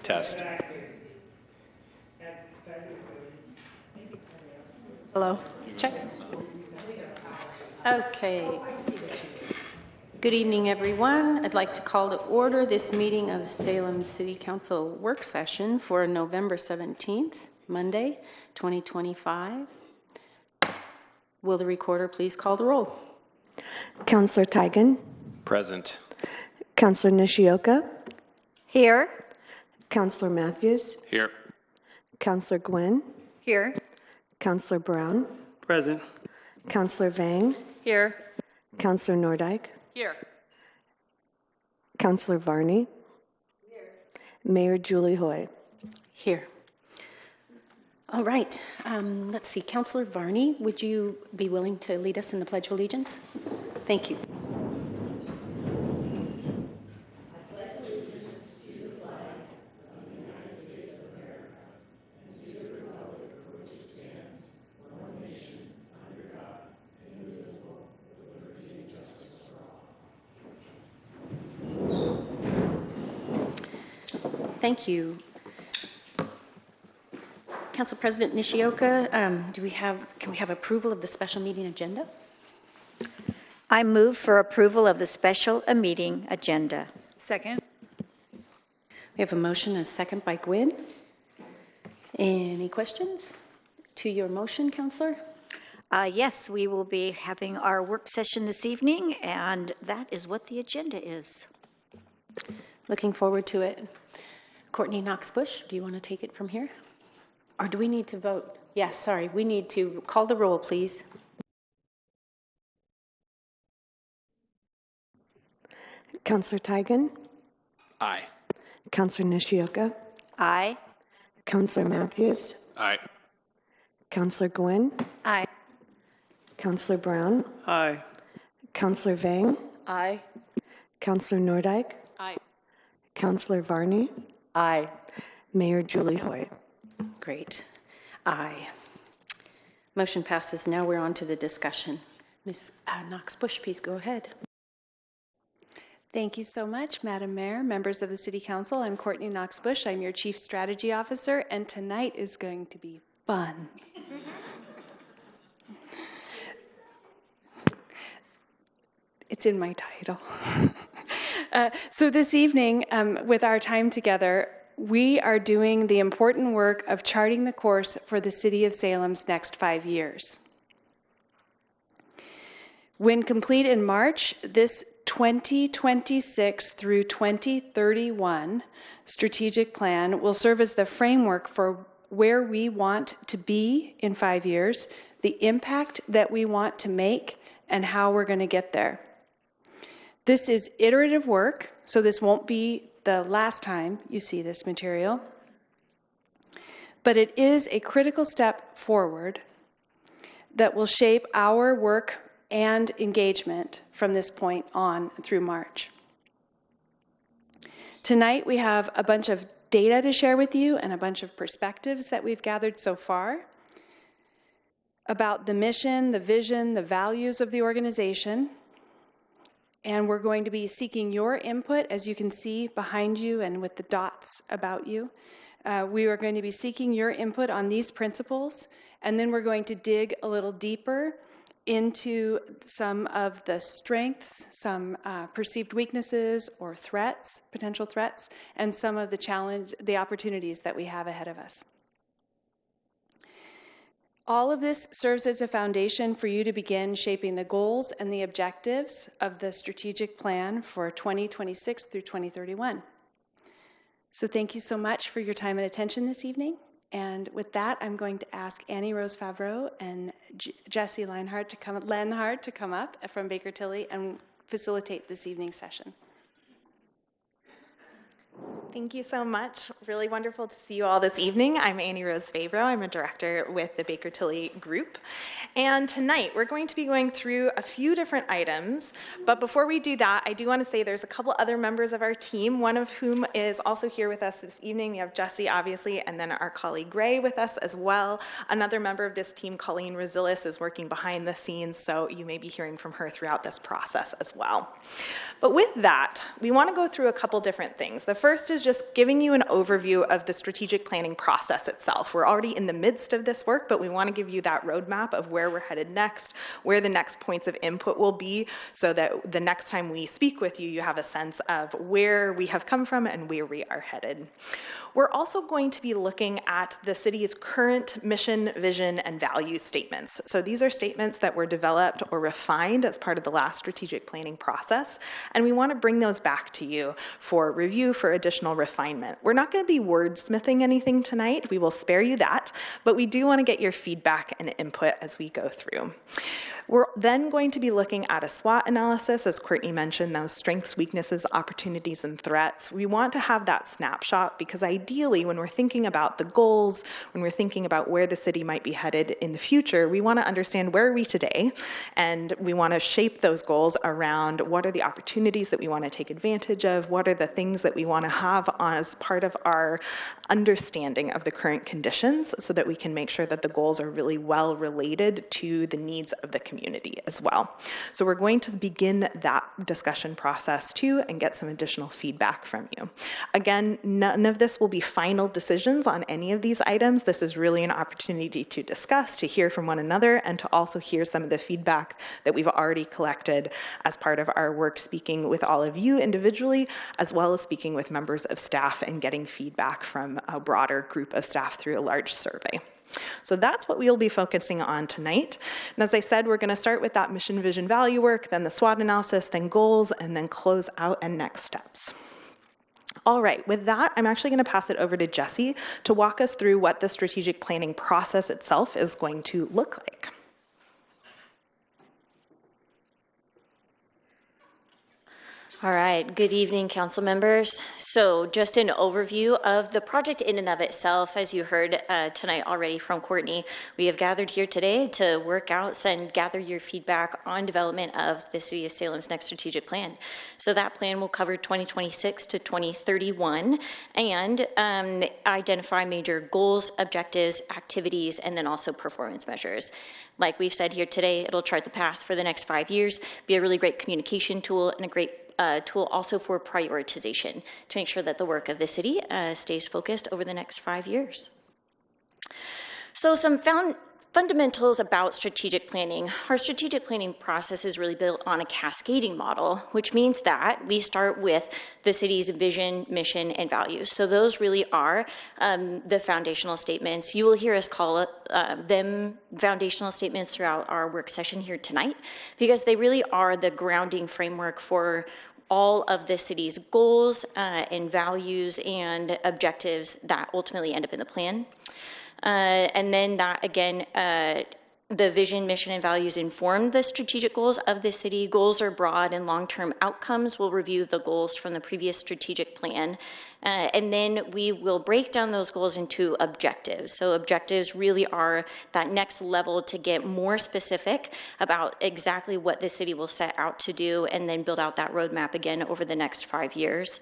Test. Hello. Check. Okay. Good evening, everyone. I'd like to call to order this meeting of Salem City Council work session for November 17th, Monday, 2025. Will the recorder please call the roll? Councillor Tigan. Present. Councillor Nishioka. Here. Councillor Matthews. Here. Councillor Gwynn. Here. Councillor Brown. Present. Councillor Vang. Here. Councillor Nordyke. Here. Councillor Varney. Here. Mayor Julie Hoy. Here. All right. Let's see. Councillor Varney, would you be willing to lead us in the Pledge of Allegiance? Thank you. Thank you. Council President Nishioka, can we have approval of the special meeting agenda? I move for approval of the special meeting agenda. Second. We have a motion and a second by Gwynn. Any questions to your motion, Councillor? Yes, we will be having our work session this evening, and that is what the agenda is. Looking forward to it. Courtney Knox-Bush, do you want to take it from here? Or do we need to vote? Yes, sorry, we need to call the roll, please. Councillor Tigan. Aye. Councillor Nishioka. Aye. Councillor Matthews. Aye. Councillor Gwynn. Aye. Councillor Brown. Aye. Councillor Vang. Aye. Councillor Nordyke. Aye. Councillor Varney. Aye. Mayor Julie Hoy. Great. Aye. Motion passes. Now we're on to the discussion. Ms. Knox-Bush, please go ahead. Thank you so much, Madam Mayor, members of the City Council. I'm Courtney Knox-Bush. I'm your Chief Strategy Officer, and tonight is going to be fun. It's in my title. So this evening, with our time together, we are doing the important work of charting the course for the City of Salem's next 5 years. When complete in March, this 2026 through 2031 strategic plan will serve as the framework for where we want to be in 5 years, the impact that we want to make, and how we're going to get there. This is iterative work, so this won't be the last time you see this material, but it is a critical step forward that will shape our work and engagement from this point on through March. Tonight we have a bunch of data to share with you and a bunch of perspectives that we've gathered so far about the mission, the vision, the values of the organization. And we're going to be seeking your input, as you can see behind you and with the dots about you. We are going to be seeking your input on these principles, and then we're going to dig a little deeper into some of the strengths, some perceived weaknesses or threats, potential threats, and some of the opportunities that we have ahead of us. All of this serves as a foundation for you to begin shaping the goals and the objectives of the strategic plan for 2026 through 2031. So thank you so much for your time and attention this evening. And with that, I'm going to ask Annie Rose Favreau and Jesse Lenhart to come up from Baker Tilly and facilitate this evening's session. Thank you so much. Really wonderful to see you all this evening. I'm Annie Rose Favreau. I'm a director with the Baker Tilly Group. And tonight we're going to be going through a few different items. But before we do that, I do want to say there's a couple other members of our team, one of whom is also here with us this evening. We have Jesse, obviously, and then our colleague Gray with us as well. Another member of this team, Colleen Rosilis, is working behind the scenes, so you may be hearing from her throughout this process as well. But with that, we want to go through a couple different things. The first is just giving you an overview of the strategic planning process itself. We're already in the midst of this work, but we want to give you that roadmap of where we're headed next, where the next points of input will be, so that the next time we speak with you, you have a sense of where we have come from and where we are headed. We're also going to be looking at the city's current mission, vision, and value statements. So these are statements that were developed or refined as part of the last strategic planning process, and we want to bring those back to you for review, for additional refinement. We're not going to be wordsmithing anything tonight. We will spare you that, but we do want to get your feedback and input as we go through. We're then going to be looking at a SWOT analysis, as Courtney mentioned, those strengths, weaknesses, opportunities, and threats. We want to have that snapshot because ideally, when we're thinking about the goals, when we're thinking about where the city might be headed in the future, we want to understand where are we today, and we want to shape those goals around what are the opportunities that we want to take advantage of, what are the things that we want to have as part of our understanding of the current conditions so that we can make sure that the goals are really well related to the needs of the community as well. So we're going to begin that discussion process too and get some additional feedback from you. Again, none of this will be final decisions on any of these items. This is really an opportunity to discuss, to hear from one another, and to also hear some of the feedback that we've already collected as part of our work speaking with all of you individually, as well as speaking with members of staff and getting feedback from a broader group of staff through a large survey. So that's what we'll be focusing on tonight. And as I said, we're going to start with that mission, vision, value work, then the SWOT analysis, then goals, and then close out and next steps. All right, with that, I'm actually going to pass it over to Jesse to walk us through what the strategic planning process itself is going to look like. All right, good evening, council members. So just an overview of the project in and of itself. As you heard tonight already from Courtney, we have gathered here today to work out and gather your feedback on development of the City of Salem's next strategic plan. So that plan will cover 2026 to 2031 and identify major goals, objectives, activities, and then also performance measures. Like we've said here today, it'll chart the path for the next 5 years, be a really great communication tool and a great tool also for prioritization to make sure that the work of the city stays focused over the next 5 years. So some fundamentals about strategic planning. Our strategic planning process is really built on a cascading model, which means that we start with the city's vision, mission, and values. So those really are the foundational statements. You will hear us call them foundational statements throughout our work session here tonight, because they really are the grounding framework for all of the city's goals and values and objectives that ultimately end up in the plan. And then that, again, the vision, mission, and values inform the strategic goals of the city. Goals are broad and long-term outcomes. We'll review the goals from the previous strategic plan. And then we will break down those goals into objectives. So objectives really are that next level to get more specific about exactly what the city will set out to do and then build out that roadmap again over the next 5 years.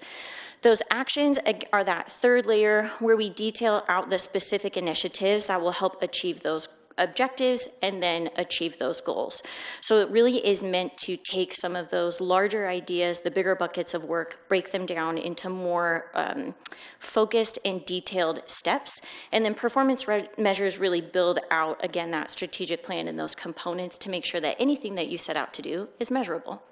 Those actions are that third layer where we detail out the specific initiatives that will help achieve those objectives and then achieve those goals. So it really is meant to take some of those larger ideas, the bigger buckets of work, break them down into more focused and detailed steps. And then performance measures really build out, again, that strategic plan and those components to make sure that anything that you set out to do is measurable.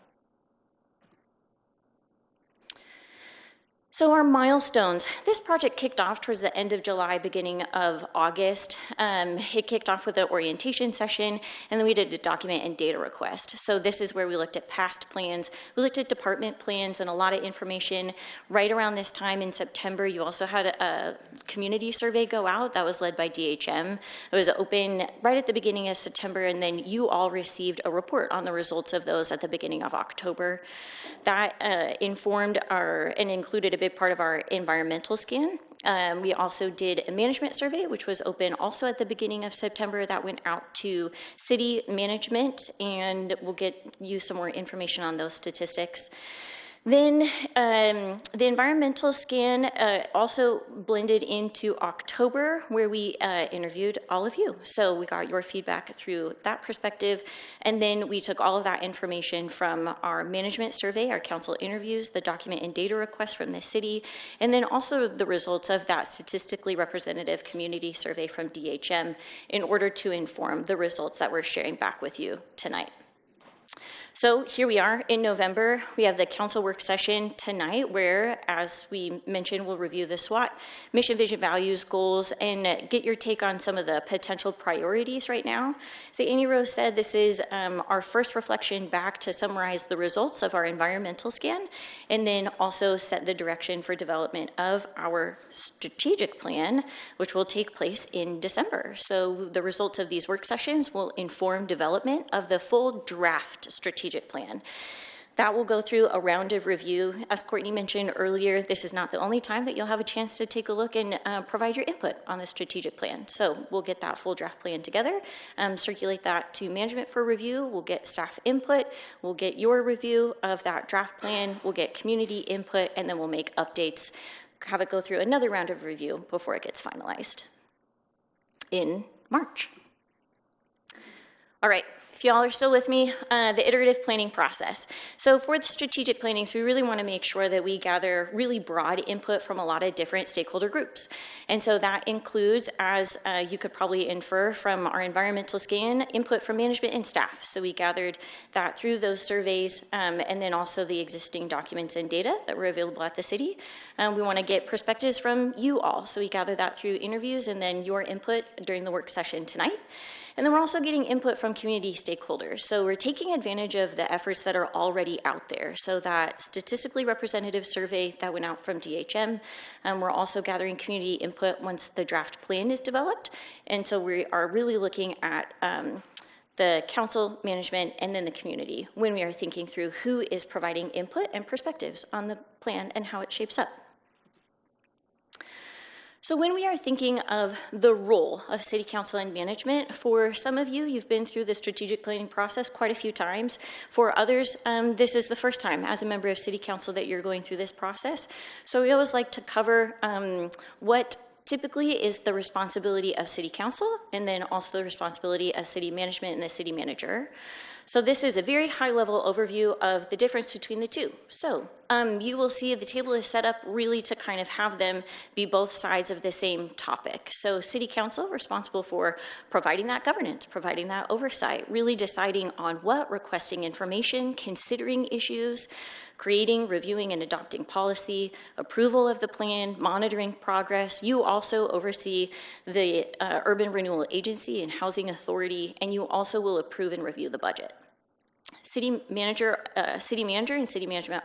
So our milestones. This project kicked off towards the end of July, beginning of August. It kicked off with an orientation session, and then we did a document and data request. So this is where we looked at past plans. We looked at department plans and a lot of information. Right around this time in September, you also had a community survey go out that was led by DHM. It was open right at the beginning of September, and then you all received a report on the results of those at the beginning of October. That informed and included a big part of our environmental scan. We also did a management survey, which was open also at the beginning of September. That went out to city management, and we'll get you some more information on those statistics. Then the environmental scan also blended into October, where we interviewed all of you. So we got your feedback through that perspective. And then we took all of that information from our management survey, our council interviews, the document and data requests from the city, and then also the results of that statistically representative community survey from DHM in order to inform the results that we're sharing back with you tonight. So here we are in November. We have the council work session tonight where, as we mentioned, we'll review the SWOT, mission, vision, values, goals, and get your take on some of the potential priorities right now. So Annie Rose said this is our first reflection back to summarize the results of our environmental scan and then also set the direction for development of our strategic plan, which will take place in December. So the results of these work sessions will inform development of the full draft strategic plan. That will go through a round of review. As Courtney mentioned earlier, this is not the only time that you'll have a chance to take a look and provide your input on the strategic plan. So we'll get that full draft plan together, circulate that to management for review. We'll get staff input. We'll get your review of that draft plan. We'll get community input, and then we'll make updates, have it go through another round of review before it gets finalized in March. All right. If y'all are still with me, the iterative planning process. So for the strategic plannings, we really want to make sure that we gather really broad input from a lot of different stakeholder groups. And so that includes, as you could probably infer from our environmental scan, input from management and staff. So we gathered that through those surveys and then also the existing documents and data that were available at the city. We want to get perspectives from you all. So we gather that through interviews and then your input during the work session tonight. And then we're also getting input from community stakeholders. So we're taking advantage of the efforts that are already out there. So that statistically representative survey that went out from DHM, we're also gathering community input once the draft plan is developed. And so we are really looking at the council, management, and then the community when we are thinking through who is providing input and perspectives on the plan and how it shapes up. So when we are thinking of the role of city council and management, for some of you, you've been through the strategic planning process quite a few times. For others, this is the first time as a member of city council that you're going through this process. So we always like to cover what typically is the responsibility of city council and then also the responsibility of city management and the city manager. So this is a very high-level overview of the difference between the two. So you will see the table is set up really to kind of have them be both sides of the same topic. So city council responsible for providing that governance, providing that oversight, really deciding on what, requesting information, considering issues, creating, reviewing, and adopting policy, approval of the plan, monitoring progress. You also oversee the Urban Renewal Agency and Housing Authority, and you also will approve and review the budget. City manager and city management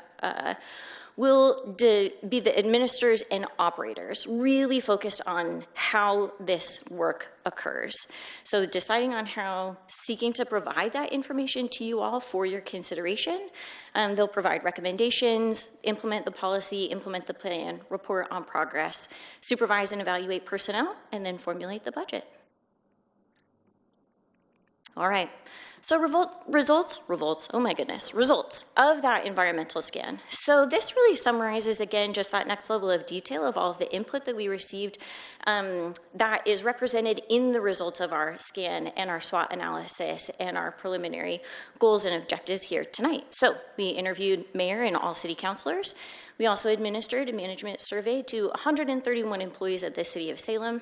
will be the administrators and operators, really focused on how this work occurs. So deciding on how, seeking to provide that information to you all for your consideration. They'll provide recommendations, implement the policy, implement the plan, report on progress, supervise and evaluate personnel, and then formulate the budget. All right, so results of that environmental scan. So this really summarizes, again, just that next level of detail of all of the input that we received that is represented in the results of our scan and our SWOT analysis and our preliminary goals and objectives here tonight. So we interviewed mayor and all city councilors. We also administered a management survey to 131 employees at the city of Salem.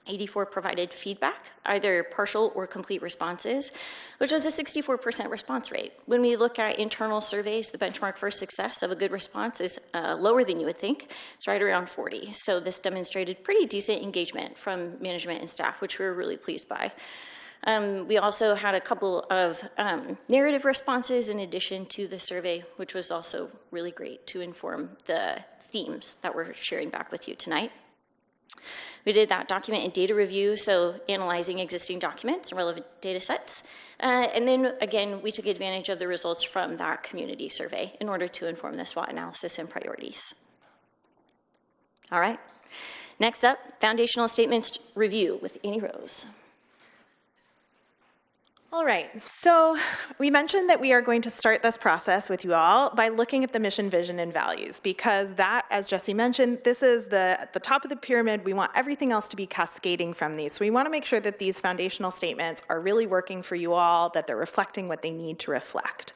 84 provided feedback, either partial or complete responses, which was a 64% response rate. When we look at internal surveys, the benchmark for success of a good response is lower than you would think. It's right around 40. So this demonstrated pretty decent engagement from management and staff, which we were really pleased by. We also had a couple of narrative responses in addition to the survey, which was also really great to inform the themes that we're sharing back with you tonight. We did that document and data review, so analyzing existing documents and relevant data sets. And then, again, we took advantage of the results from that community survey in order to inform the SWOT analysis and priorities. All right. Next up, foundational statements review with Annie Rose. All right, so we mentioned that we are going to start this process with you all by looking at the mission, vision, and values, because that, as Jesse mentioned, this is at the top of the pyramid. We want everything else to be cascading from these. So we want to make sure that these foundational statements are really working for you all, that they're reflecting what they need to reflect.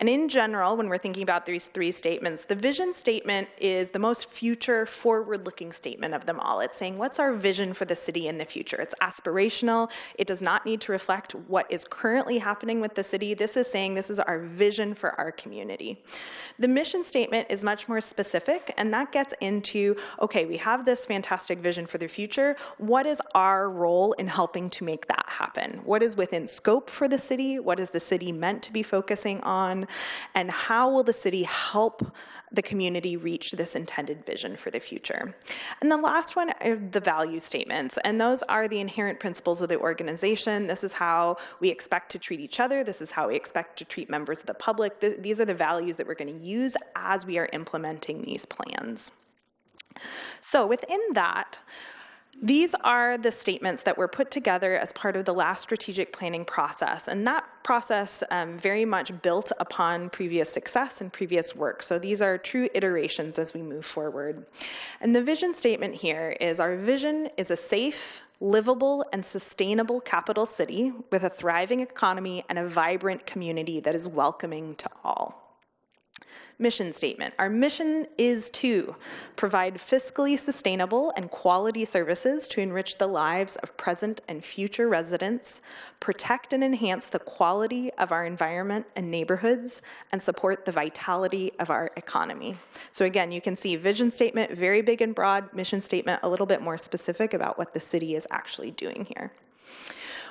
And in general, when we're thinking about these three statements, the vision statement is the most future, forward-looking statement of them all. It's saying, what's our vision for the city in the future? It's aspirational. It does not need to reflect what is currently happening with the city. This is saying this is our vision for our community. The mission statement is much more specific, and that gets into, okay, we have this fantastic vision for the future. What is our role in helping to make that happen? What is within scope for the city? What is the city meant to be focusing on? And how will the city help the community reach this intended vision for the future? And the last one are the value statements, and those are the inherent principles of the organization. This is how we expect to treat each other. This is how we expect to treat members of the public. These are the values that we're going to use as we are implementing these plans. So within that, these are the statements that were put together as part of the last strategic planning process, and that process very much built upon previous success and previous work. So these are true iterations as we move forward. And the vision statement here is, our vision is a safe, livable, and sustainable capital city with a thriving economy and a vibrant community that is welcoming to all. Mission statement. Our mission is to provide fiscally sustainable and quality services to enrich the lives of present and future residents, protect and enhance the quality of our environment and neighborhoods, and support the vitality of our economy. So again, you can see vision statement, very big and broad, mission statement, a little bit more specific about what the city is actually doing here.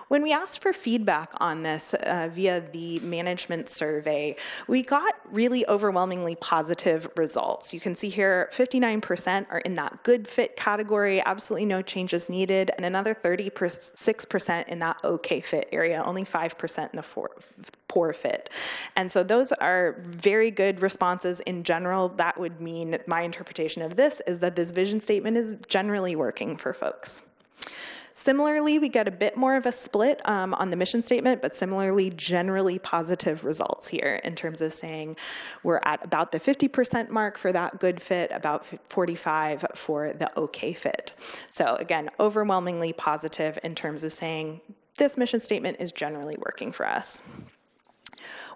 When we asked for feedback on this via the management survey, we got really overwhelmingly positive results. You can see here 59% are in that good fit category, absolutely no changes needed, and another 36% in that okay fit area, only 5% in the poor fit. And so those are very good responses in general. That would mean, my interpretation of this is that this vision statement is generally working for folks. Similarly, we get a bit more of a split on the mission statement, but similarly, generally positive results here in terms of saying we're at about the 50% mark for that good fit, about 45 for the okay fit. So again, overwhelmingly positive in terms of saying this mission statement is generally working for us.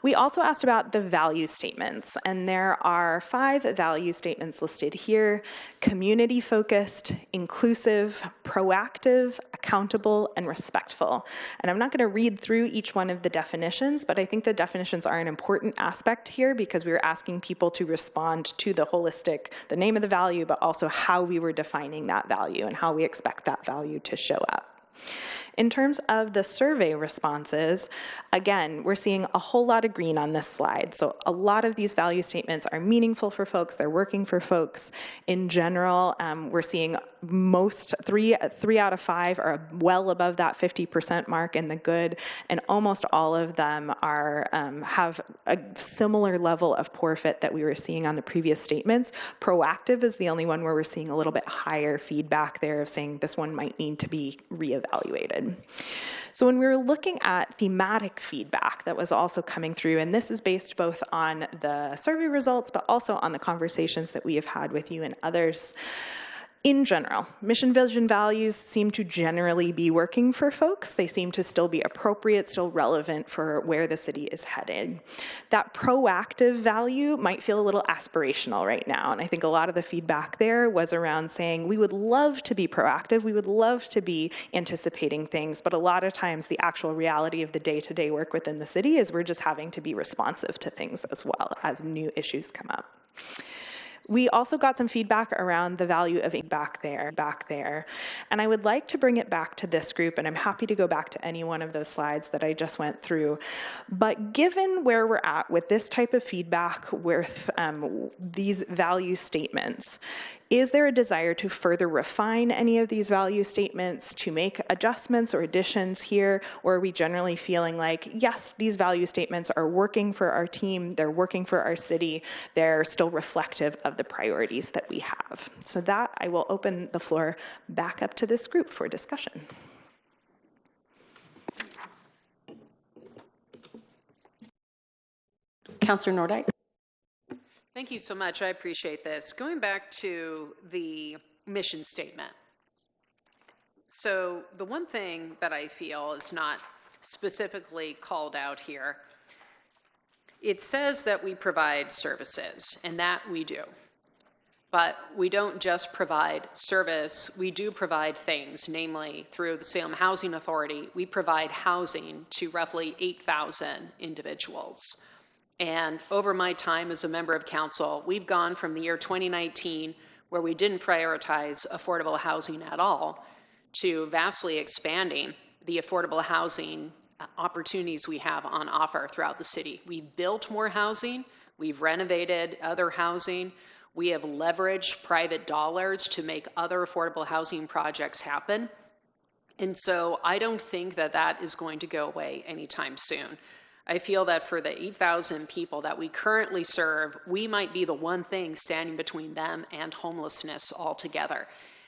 We also asked about the value statements, and there are 5 value statements listed here: community-focused, inclusive, proactive, accountable, and respectful. And I'm not going to read through each one of the definitions, but I think the definitions are an important aspect here because we were asking people to respond to the name of the value, but also how we were defining that value and how we expect that value to show up. In terms of the survey responses, again, we're seeing a whole lot of green on this slide. So a lot of these value statements are meaningful for folks. They're working for folks. In general, we're seeing three out of 5 are well above that 50% mark in the good, and almost all of them are have a similar level of poor fit that we were seeing on the previous statements. Proactive is the only one where we're seeing a little bit higher feedback there of saying this one might need to be reevaluated. So when we were looking at thematic feedback that was also coming through, and this is based both on the survey results, but also on the conversations that we have had with you and others, in general, mission, vision, values seem to generally be working for folks. They seem to still be appropriate, still relevant for where the city is headed. That proactive value might feel a little aspirational right now, and I think a lot of the feedback there was around saying we would love to be proactive, we would love to be anticipating things, but a lot of times the actual reality of the day-to-day work within the city is we're just having to be responsive to things as well as new issues come up. We also got some feedback around the value of back there. And I would like to bring it back to this group, and I'm happy to go back to any one of those slides that I just went through. But given where we're at with this type of feedback with these value statements, is there a desire to further refine any of these value statements, to make adjustments or additions here, or are we generally feeling like, yes, these value statements are working for our team, they're working for our city, they're still reflective of the priorities that we have. So that, I will open the floor back up to this group for discussion. Councillor Nordyke. Thank you so much. I appreciate this. Going back to the mission statement. So the one thing that I feel is not specifically called out here, it says that we provide services, and that we do. But we don't just provide service, we do provide things, namely through the Salem Housing Authority, we provide housing to roughly 8,000 individuals. And over my time as a member of council, we've gone from the year 2019, where we didn't prioritize affordable housing at all, to vastly expanding the affordable housing opportunities we have on offer throughout the city. We've built more housing, we've renovated other housing, we have leveraged private dollars to make other affordable housing projects happen. And so I don't think that that is going to go away anytime soon. I feel that for the 8,000 people that we currently serve, we might be the one thing standing between them and homelessness altogether.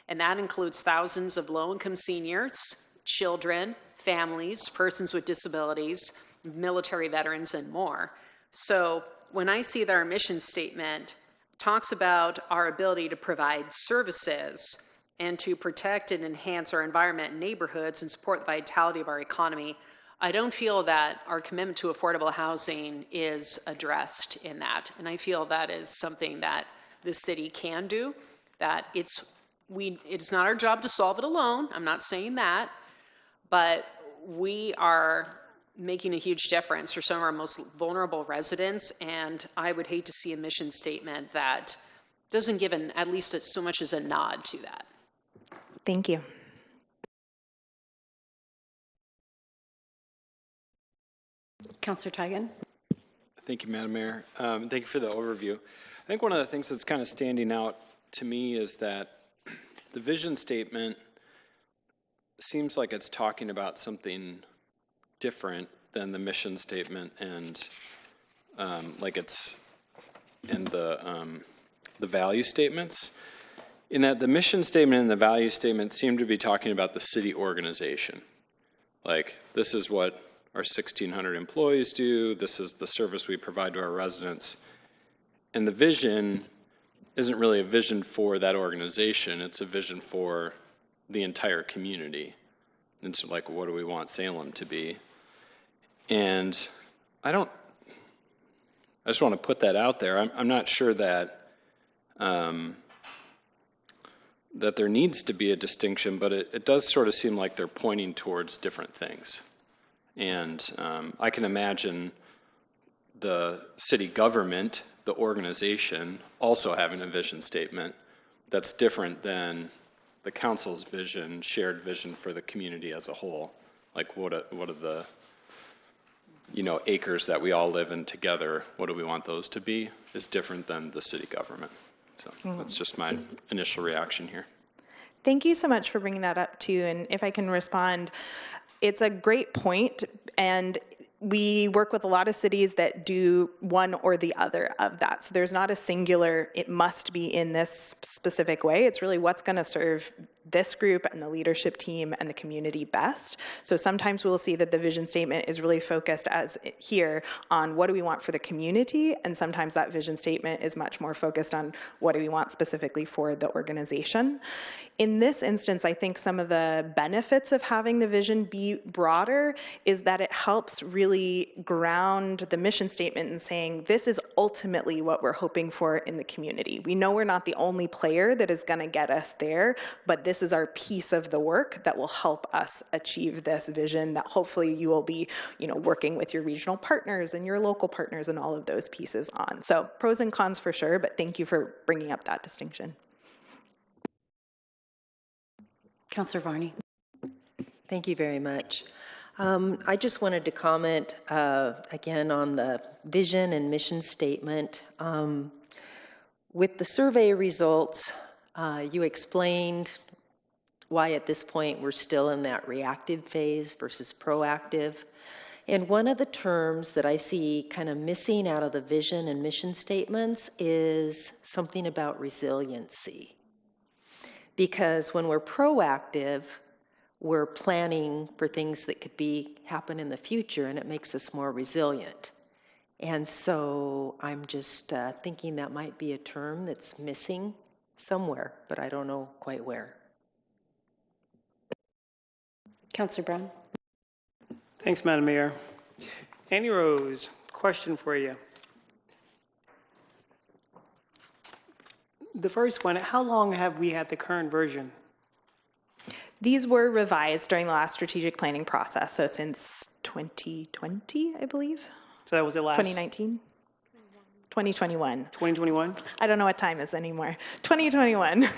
And that includes thousands of low-income seniors, children, families, persons with disabilities, military veterans, and more. So when I see that our mission statement talks about our ability to provide services and to protect and enhance our environment and neighborhoods and support the vitality of our economy, I don't feel that our commitment to affordable housing is addressed in that. And I feel that is something that the city can do, that it's not our job to solve it alone. I'm not saying that, but we are making a huge difference for some of our most vulnerable residents, and I would hate to see a mission statement that doesn't give at least so much as a nod to that. Thank you. Councillor Tigan. Thank you, Madam Mayor. Thank you for the overview. I think one of the things that's kind of standing out to me is that the vision statement seems like it's talking about something different than the mission statement, and like it's in the value statements. In that the mission statement and the value statement seem to be talking about the city organization. Like, this is what our 1,600 employees do, this is the service we provide to our residents. And the vision isn't really a vision for that organization, it's a vision for the entire community. And so, like, what do we want Salem to be? And I just want to put that out there. I'm not sure that that there needs to be a distinction, but it does sort of seem like they're pointing towards different things. And I can imagine the city government, the organization, also having a vision statement that's different than the council's vision, shared vision for the community as a whole. Like, what are the, acres that we all live in together, what do we want those to be, is different than the city government. So that's just my initial reaction here. Thank you so much for bringing that up too. And if I can respond, it's a great point, and we work with a lot of cities that do one or the other of that. So there's not a singular, it must be in this specific way. It's really what's going to serve this group and the leadership team and the community best. So sometimes we'll see that the vision statement is really focused as here on what do we want for the community, and sometimes that vision statement is much more focused on what do we want specifically for the organization. In this instance, I think some of the benefits of having the vision be broader is that it helps really ground the mission statement in saying this is ultimately what we're hoping for in the community. We know we're not the only player that is going to get us there, but this is our piece of the work that will help us achieve this vision that hopefully you will be, working with your regional partners and your local partners and all of those pieces on. So pros and cons for sure, but thank you for bringing up that distinction. Councillor Varney. Thank you very much. I just wanted to comment again on the vision and mission statement. With the survey results, you explained why at this point we're still in that reactive phase versus proactive. And one of the terms that I see kind of missing out of the vision and mission statements is something about resiliency. Because when we're proactive, we're planning for things that could happen in the future, and it makes us more resilient. And so I'm just thinking that might be a term that's missing somewhere, but I don't know quite where. Councillor Brown. Thanks, Madam Mayor. Annie Rose, question for you. The first one, how long have we had the current version? These were revised during the last strategic planning process, so since 2020, I believe. So that was the last? 2019? 2021. 2021? I don't know what time is anymore. 2021.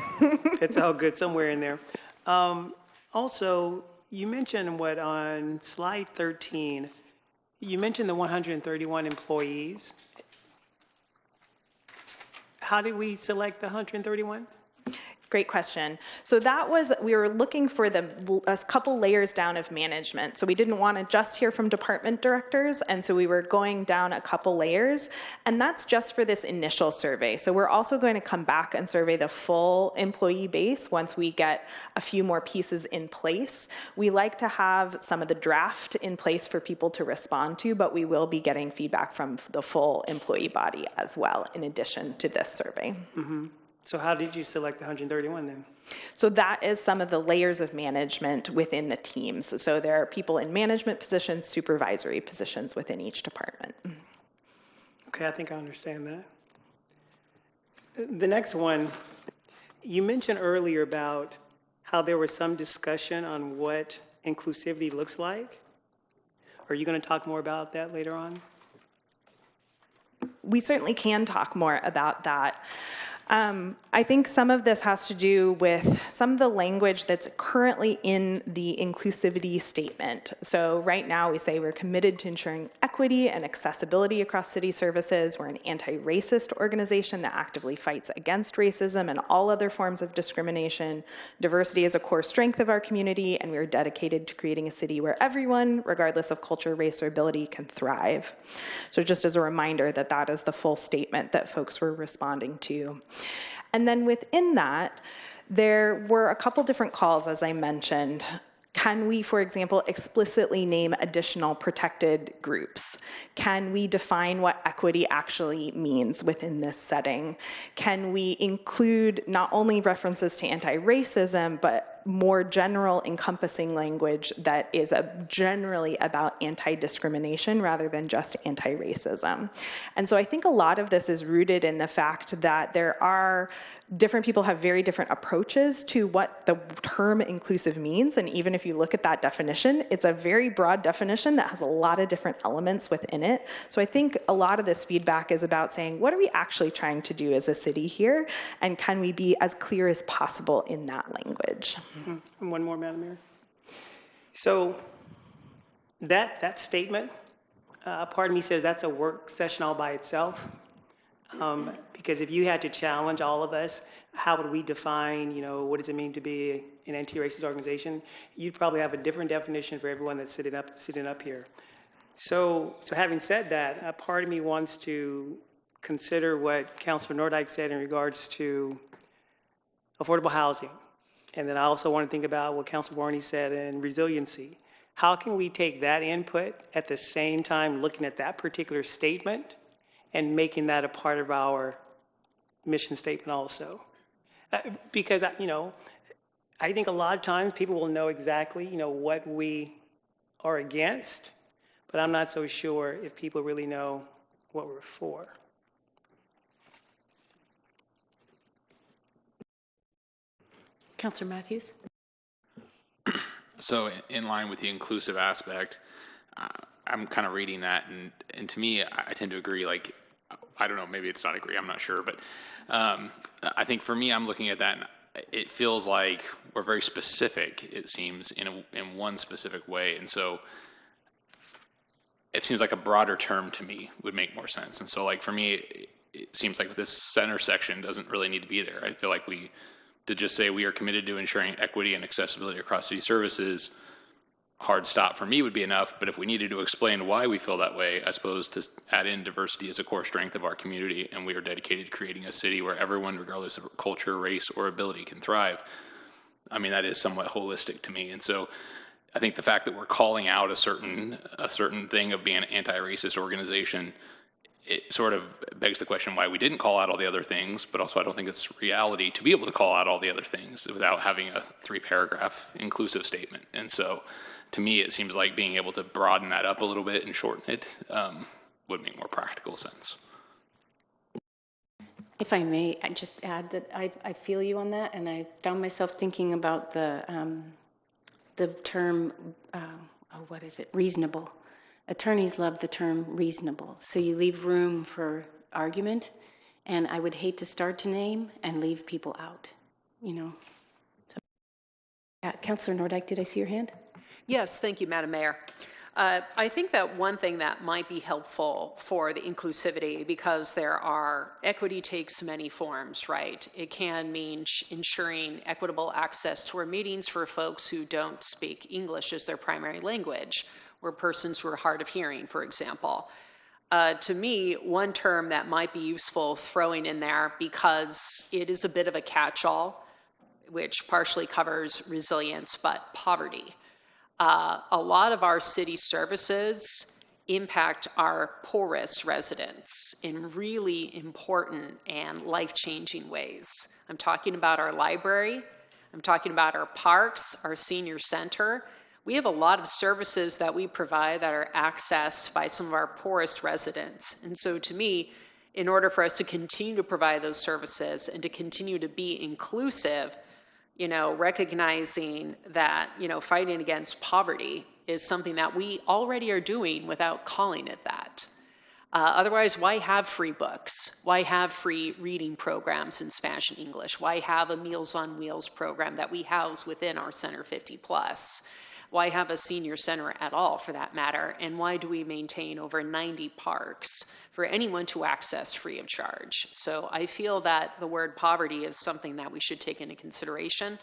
It's all good, somewhere in there. Also, you mentioned on slide 13, you mentioned the 131 employees. How did we select the 131? Great question. So that was, we were looking for a couple layers down of management. So we didn't want to just hear from department directors, and so we were going down a couple layers, and that's just for this initial survey. So we're also going to come back and survey the full employee base once we get a few more pieces in place. We like to have some of the draft in place for people to respond to, but we will be getting feedback from the full employee body as well, in addition to this survey. Mm-hmm. So how did you select the 131 then? So that is some of the layers of management within the teams. So there are people in management positions, supervisory positions within each department. Okay, I think I understand that. The next one, you mentioned earlier about how there was some discussion on what inclusivity looks like. Are you going to talk more about that later on? We certainly can talk more about that. I think some of this has to do with some of the language that's currently in the inclusivity statement. So right now we say we're committed to ensuring equity and accessibility across city services. We're an anti-racist organization that actively fights against racism and all other forms of discrimination. Diversity is a core strength of our community, and we're dedicated to creating a city where everyone, regardless of culture, race, or ability, can thrive. So just as a reminder that that is the full statement that folks were responding to. And then within that, there were a couple different calls, as I mentioned. Can we, for example, explicitly name additional protected groups? Can we define what equity actually means within this setting? Can we include not only references to anti-racism, but more general encompassing language that is generally about anti-discrimination rather than just anti-racism? And so I think a lot of this is rooted in the fact that there are different people have very different approaches to what the term inclusive means. And even if you look at that definition, it's a very broad definition that has a lot of different elements within it. So I think a lot of this feedback is about saying, what are we actually trying to do as a city here? And can we be as clear as possible in that language? Mm-hmm. And one more, Madam Mayor. So that statement, part of me says that's a work session all by itself. Because if you had to challenge all of us, how would we define, what does it mean to be an anti-racist organization? You'd probably have a different definition for everyone that's sitting up here. So having said that, a part of me wants to consider what Councilor Nordyke said in regards to affordable housing. And then I also want to think about what Councilor Barney said in resiliency. How can we take that input at the same time looking at that particular statement and making that a part of our mission statement also? Because, I think a lot of times people will know exactly, what we are against, but I'm not so sure if people really know what we're for. Councillor Matthews. So in line with the inclusive aspect, I'm kind of reading that, and to me, I tend to agree, I don't know, maybe it's not agree, I'm not sure, but I think for me, I'm looking at that, and it feels like we're very specific, it seems, in one specific way, and so it seems like a broader term to me would make more sense. And so for me, it seems like this center section doesn't really need to be there. I feel like to just say we are committed to ensuring equity and accessibility across city services hard stop for me would be enough, but if we needed to explain why we feel that way, I suppose to add in diversity as a core strength of our community, and we are dedicated to creating a city where everyone, regardless of culture, race, or ability, can thrive. I mean, that is somewhat holistic to me. And so I think the fact that we're calling out a certain thing of being an anti-racist organization, it sort of begs the question why we didn't call out all the other things, but also I don't think it's reality to be able to call out all the other things without having a 3-paragraph inclusive statement. And so to me, it seems like being able to broaden that up a little bit and shorten it would make more practical sense. If I may, I just add that I feel you on that, and I found myself thinking about the term, what is it, reasonable. Attorneys love the term reasonable, so you leave room for argument, and I would hate to start to name and leave people out, you know. So, Councillor Nordyke, did I see your hand? Yes, thank you, Madam Mayor. I think that one thing that might be helpful for the inclusivity, because equity takes many forms, right? It can mean ensuring equitable access to our meetings for folks who don't speak English as their primary language, or persons who are hard of hearing, for example. To me, one term that might be useful throwing in there, because it is a bit of a catch-all, which partially covers resilience, but poverty. A lot of our city services impact our poorest residents in really important and life-changing ways. I'm talking about our library. I'm talking about our parks, our senior center. We have a lot of services that we provide that are accessed by some of our poorest residents. And so to me, in order for us to continue to provide those services and to continue to be inclusive, you know, recognizing that, you know, fighting against poverty is something that we already are doing without calling it that. Otherwise, why have free books? Why have free reading programs in Spanish and English? Why have a Meals on Wheels program that we house within our Center 50 Plus? Why have a senior center at all, for that matter? And why do we maintain over 90 parks for anyone to access free of charge? So I feel that the word poverty is something that we should take into consideration.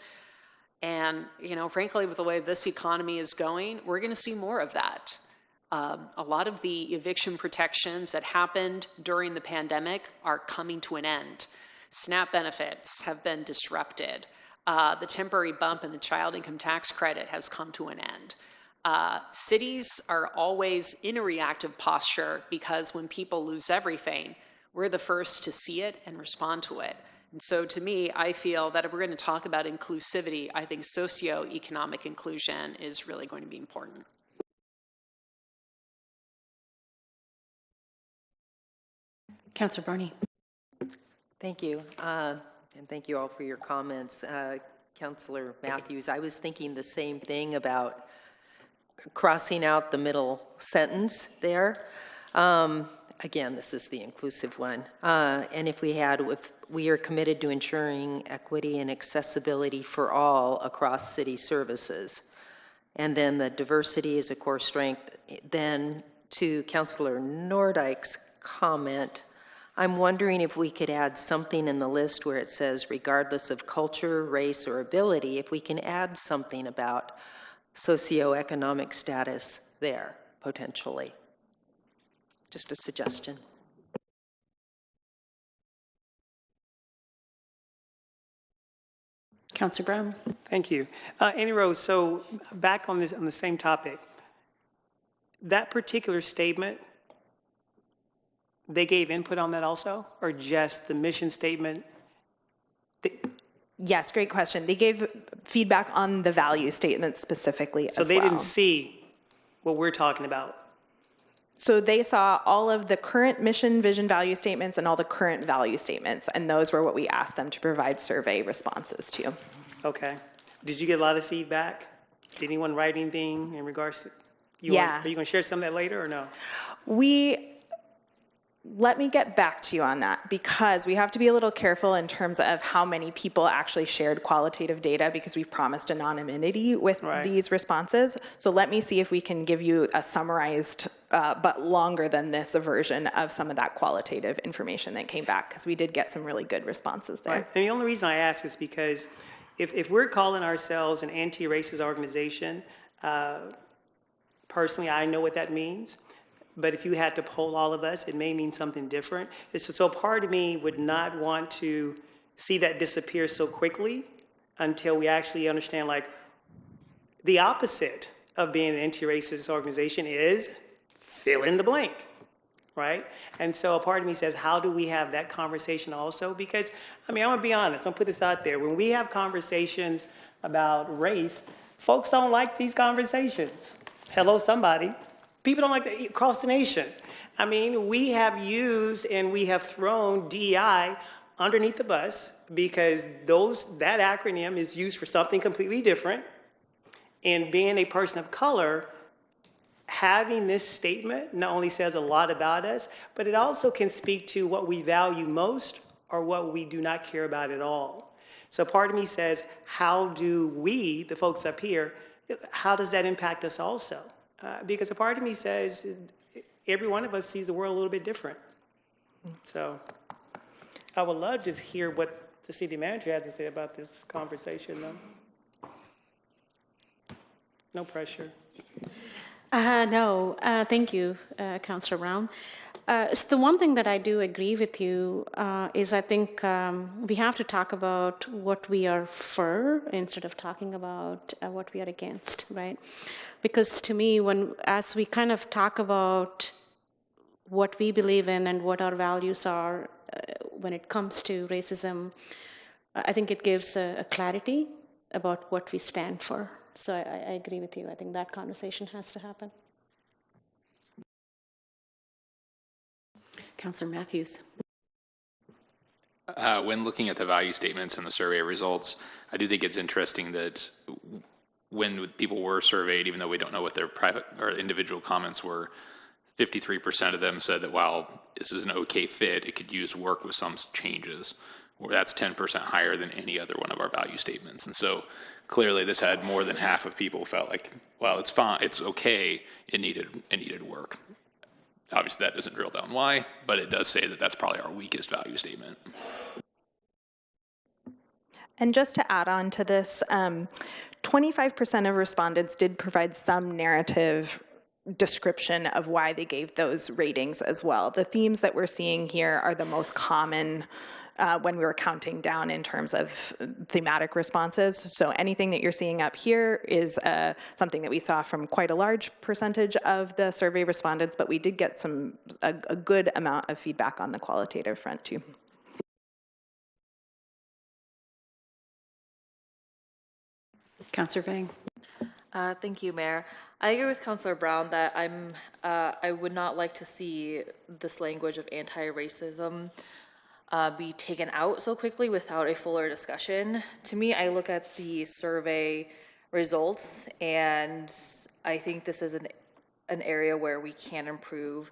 And, you know, frankly, with the way this economy is going, we're going to see more of that. A lot of the eviction protections that happened during the pandemic are coming to an end. SNAP benefits have been disrupted. The temporary bump in the child income tax credit has come to an end. Cities are always in a reactive posture, because when people lose everything, we're the first to see it and respond to it. And so to me, I feel that if we're going to talk about inclusivity, I think socioeconomic inclusion is really going to be important. Councillor Barney. Thank you. And thank you all for your comments. Councillor Matthews, I was thinking the same thing about crossing out the middle sentence there. Again, this is the inclusive one. And if we are committed to ensuring equity and accessibility for all across city services. And then the diversity is a core strength. Then to Councillor Nordyke's comment, I'm wondering if we could add something in the list where it says, regardless of culture, race, or ability, if we can add something about socioeconomic status there, potentially. Just a suggestion. Councillor Brown. Thank you. Annie Rose, so back on the same topic, that particular statement, they gave input on that also, or just the mission statement? Yes, great question. They gave feedback on the value statement specifically as well. So they didn't see what we're talking about? So they saw all of the current mission, vision, value statements and all the current value statements, and those were what we asked them to provide survey responses to. Okay. Did you get a lot of feedback? Did anyone write anything in regards to? Yeah. Are you going to share some of that later or no? Let me get back to you on that, because we have to be a little careful in terms of how many people actually shared qualitative data, because we've promised anonymity with these responses. So let me see if we can give you a summarized, but longer than this, a version of some of that qualitative information that came back, because we did get some really good responses there. Right. And the only reason I ask is because if we're calling ourselves an anti-racist organization, Personally, I know what that means. But if you had to poll all of us, it may mean something different. So part of me would not want to see that disappear so quickly until we actually understand, like, the opposite of being an anti-racist organization is fill in the blank, right? And so a part of me says, how do we have that conversation also? Because, I mean, I'm gonna be honest, I'm gonna put this out there. When we have conversations about race, folks don't like these conversations. Hello, somebody. People don't like to across the nation. I mean, we have used and we have thrown DEI underneath the bus because that acronym is used for something completely different. And being a person of color, having this statement not only says a lot about us, but it also can speak to what we value most or what we do not care about at all. So part of me says, how do we, the folks up here, how does that impact us also? Because a part of me says every one of us sees the world a little bit different. So I would love to hear what the city manager has to say about this conversation, though. No pressure. No, thank you, Councillor Brown. So the one thing that I do agree with you is I think we have to talk about what we are for instead of talking about what we are against, right? Because to me, as we kind of talk about what we believe in and what our values are when it comes to racism, I think it gives a clarity about what we stand for. So I agree with you. I think that conversation has to happen. Councillor Matthews. When looking at the value statements and the survey results, I do think it's interesting that when people were surveyed, even though we don't know what their private or individual comments were, 53% of them said that while this is an okay fit, it could use work with some changes. That's 10% higher than any other one of our value statements. And so clearly this had more than half of people felt like, well, it's fine, it's okay, it needed work. Obviously that doesn't drill down why, but it does say that that's probably our weakest value statement. And just to add on to this, 25% of respondents did provide some narrative description of why they gave those ratings as well. The themes that we're seeing here are the most common when we were counting down in terms of thematic responses. So anything that you're seeing up here is something that we saw from quite a large percentage of the survey respondents, but we did get a good amount of feedback on the qualitative front too. Councillor Vang. Thank you, Mayor. I agree with Councillor Brown that I would not like to see this language of anti-racism be taken out so quickly without a fuller discussion. To me, I look at the survey results, and I think this is an area where we can improve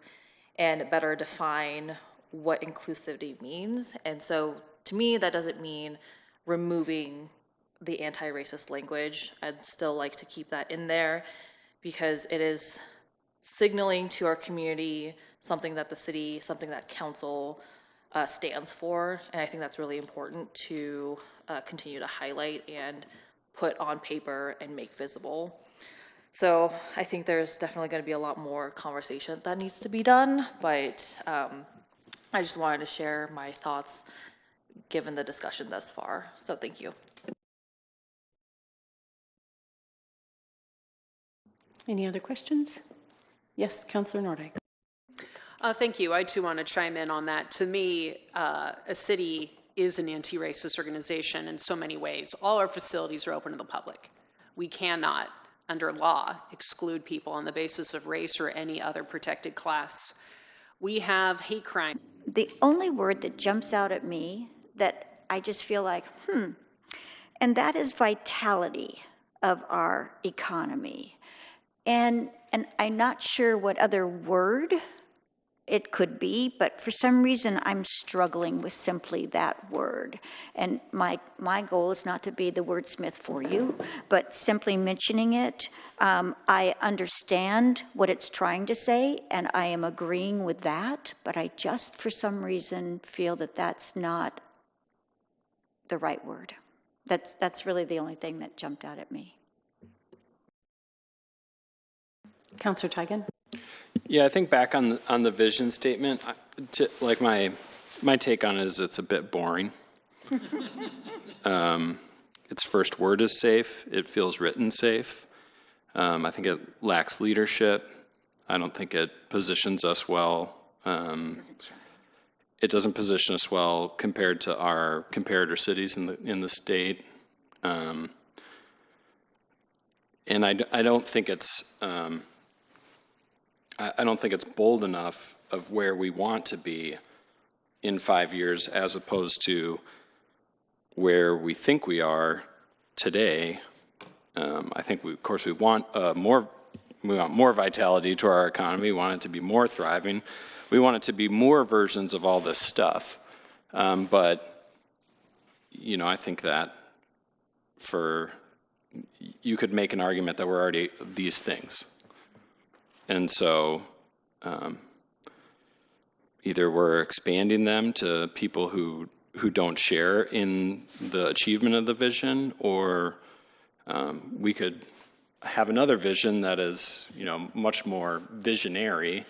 and better define what inclusivity means. And so, to me, that doesn't mean removing the anti-racist language. I'd still like to keep that in there because it is signaling to our community something that the city, something that council stands for. And I think that's really important to continue to highlight and put on paper and make visible. So I think there's definitely going to be a lot more conversation that needs to be done, but I just wanted to share my thoughts given the discussion thus far. So thank you. Any other questions? Yes, Councillor Nordyke. Thank you. I too want to chime in on that. To me, a city is an anti-racist organization in so many ways. All our facilities are open to the public. We cannot, under law, exclude people on the basis of race or any other protected class. We have hate crime. The only word that jumps out at me that I just feel like, and that is vitality of our economy. And I'm not sure what other word it could be, but for some reason I'm struggling with simply that word. And my goal is not to be the wordsmith for you, but simply mentioning it, I understand what it's trying to say, and I am agreeing with that, but I just for some reason feel that that's not the right word. That's really the only thing that jumped out at me. Councillor Tigan. Yeah, I think back on the vision statement, like my take on it is it's a bit boring. Its first word is safe. It feels written safe. I think it lacks leadership. I don't think it positions us well. It doesn't position us well compared to our comparator cities in the state. And I don't think it's I don't think it's bold enough of where we want to be in 5 years as opposed to where we think we are today. I think of course we want more vitality to our economy. We want it to be more thriving. We want it to be more versions of all this stuff. But I think that you could make an argument that we're already these things. And so either we're expanding them to people who don't share in the achievement of the vision, or we could have another vision that is, much more visionary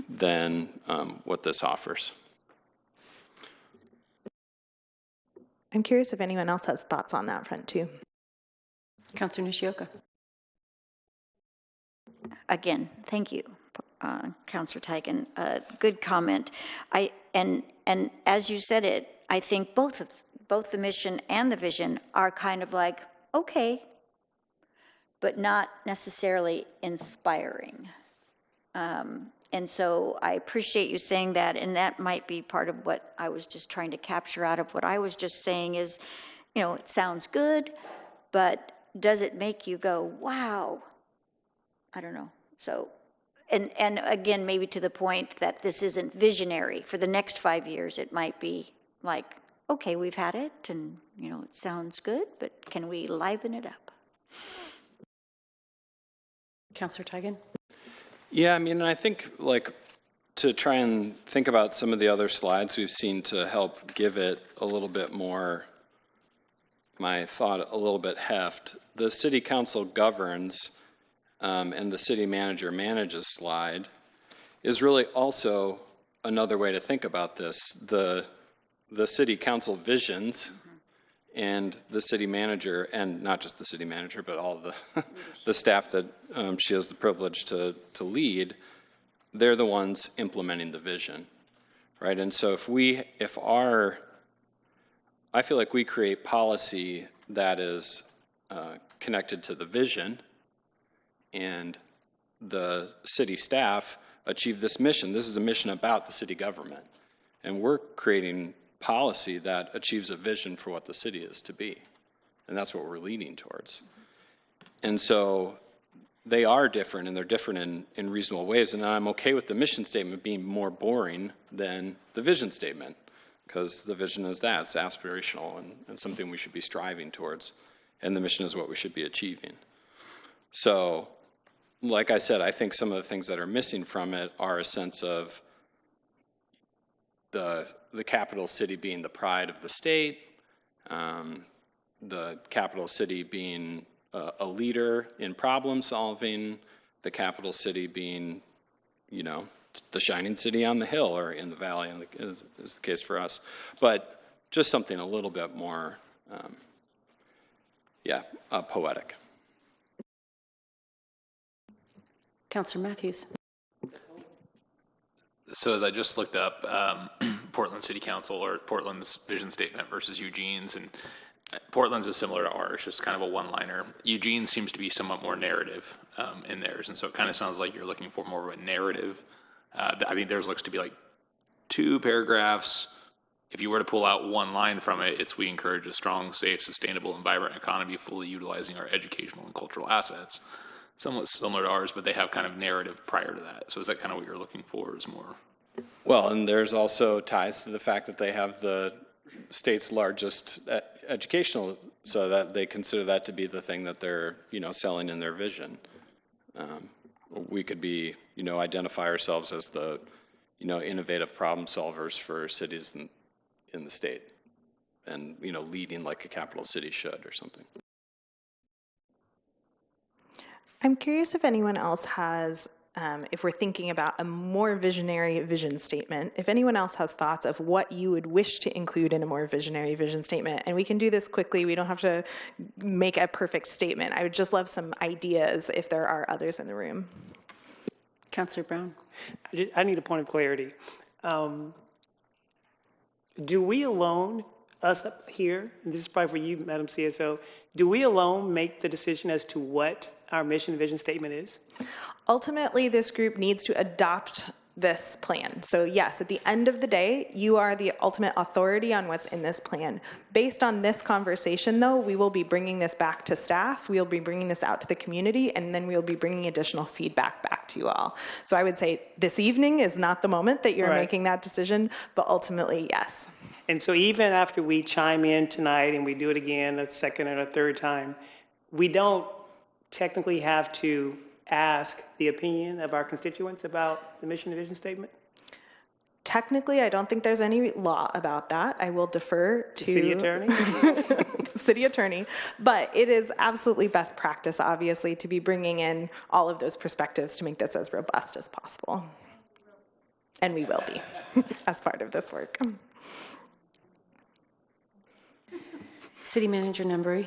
than what this offers. I'm curious if anyone else has thoughts on that front too. Councillor Nishioka. Again, thank you, Councillor Tigan. Good comment. And as you said it, I think both the mission and the vision are kind of like, okay, but not necessarily inspiring. And so I appreciate you saying that, and that might be part of what I was just trying to capture out of what I was just saying is, it sounds good, but does it make you go, wow? I don't know. So, and again, maybe to the point that this isn't visionary. For the next 5 years, it might be like, okay, we've had it, and, it sounds good, but can we liven it up? Councillor Tigan. Yeah, and I think to try and think about some of the other slides we've seen to help give it a little bit more, my thought, a little bit heft. The city council governs and the city manager manages slide is really also another way to think about this. The city council visions and the city manager, and not just the city manager, but all the staff that she has the privilege to lead, they're the ones implementing the vision, right? And so I feel like we create policy that is connected to the vision, and the city staff achieve this mission. This is a mission about the city government, and we're creating policy that achieves a vision for what the city is to be, and that's what we're leading towards. And so they are different, and they're different in reasonable ways, and I'm okay with the mission statement being more boring than the vision statement, because the vision is that, it's aspirational and something we should be striving towards, and the mission is what we should be achieving. So, like I said, I think some of the things that are missing from it are a sense of the capital city being the pride of the state, the capital city being a leader in problem solving, the capital city being, the shining city on the hill or in the valley, is the case for us. But just something a little bit more, poetic. Councillor Matthews. So as I just looked up Portland City Council or Portland's vision statement versus Eugene's, and Portland's is similar to ours, just kind of a one-liner. Eugene seems to be somewhat more narrative in theirs, and so it kind of sounds like you're looking for more of a narrative. I think theirs looks to be like 2 paragraphs. If you were to pull out one line from it, it's we encourage a strong, safe, sustainable, and vibrant economy fully utilizing our educational and cultural assets. Somewhat similar to ours, but they have kind of narrative prior to that. So is that kind of what you're looking for, is more? Well, and there's also ties to the fact that they have the state's largest educational, so that they consider that to be the thing that they're, selling in their vision. We could be, identify ourselves as the, innovative problem solvers for cities in the state, and, leading like a capital city should or something. I'm curious if anyone else has, if we're thinking about a more visionary vision statement, if anyone else has thoughts of what you would wish to include in a more visionary vision statement. And we can do this quickly. We don't have to make a perfect statement. I would just love some ideas if there are others in the room. Councillor Brown. I need a point of clarity. Do we alone, us up here, and this is probably for you, Madam CSO, do we alone make the decision as to what our mission and vision statement is? Ultimately, this group needs to adopt this plan. So yes, at the end of the day, you are the ultimate authority on what's in this plan. Based on this conversation, though, we will be bringing this back to staff, we'll be bringing this out to the community, and then we'll be bringing additional feedback back to you all. So I would say this evening is not the moment that you're making that decision, but ultimately, yes. And so even after we chime in tonight and we do it again a second and a third time, we don't technically have to ask the opinion of our constituents about the mission and vision statement? Technically, I don't think there's any law about that. I will defer to the city attorney. City attorney, but it is absolutely best practice, obviously, to be bringing in all of those perspectives to make this as robust as possible. And we will be as part of this work. City Manager Nembry.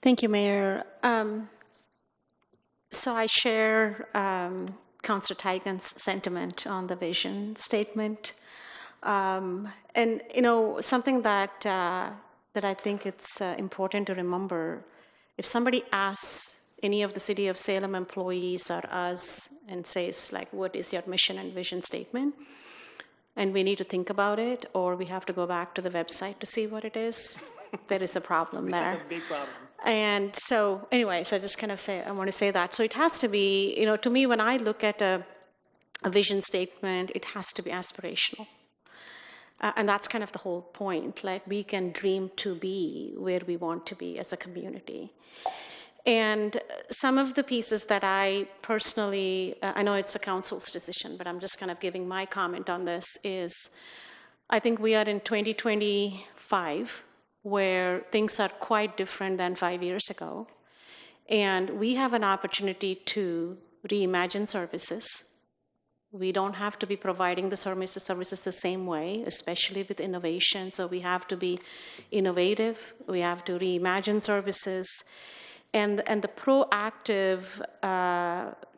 Thank you, Mayor. So I share Councillor Tigan's sentiment on the vision statement. And, you know, something that, that I think it's important to remember, if somebody asks any of the City of Salem employees or us and says, like, what is your mission and vision statement? And we need to think about it, or we have to go back to the website to see what it is, there is a problem there. That's a big problem. And so, anyways, I just kind of say, I want to say that. So it has to be, you know, to me, when I look at a vision statement, it has to be aspirational. And that's kind of the whole point. Like, we can dream to be where we want to be as a community. And some of the pieces that I personally, I know it's a council's decision, but I'm just kind of giving my comment on this, is I think we are in 2025, where things are quite different than 5 years ago. And we have an opportunity to reimagine services. We don't have to be providing the services the same way, especially with innovation. So we have to be innovative. We have to reimagine services. And the proactive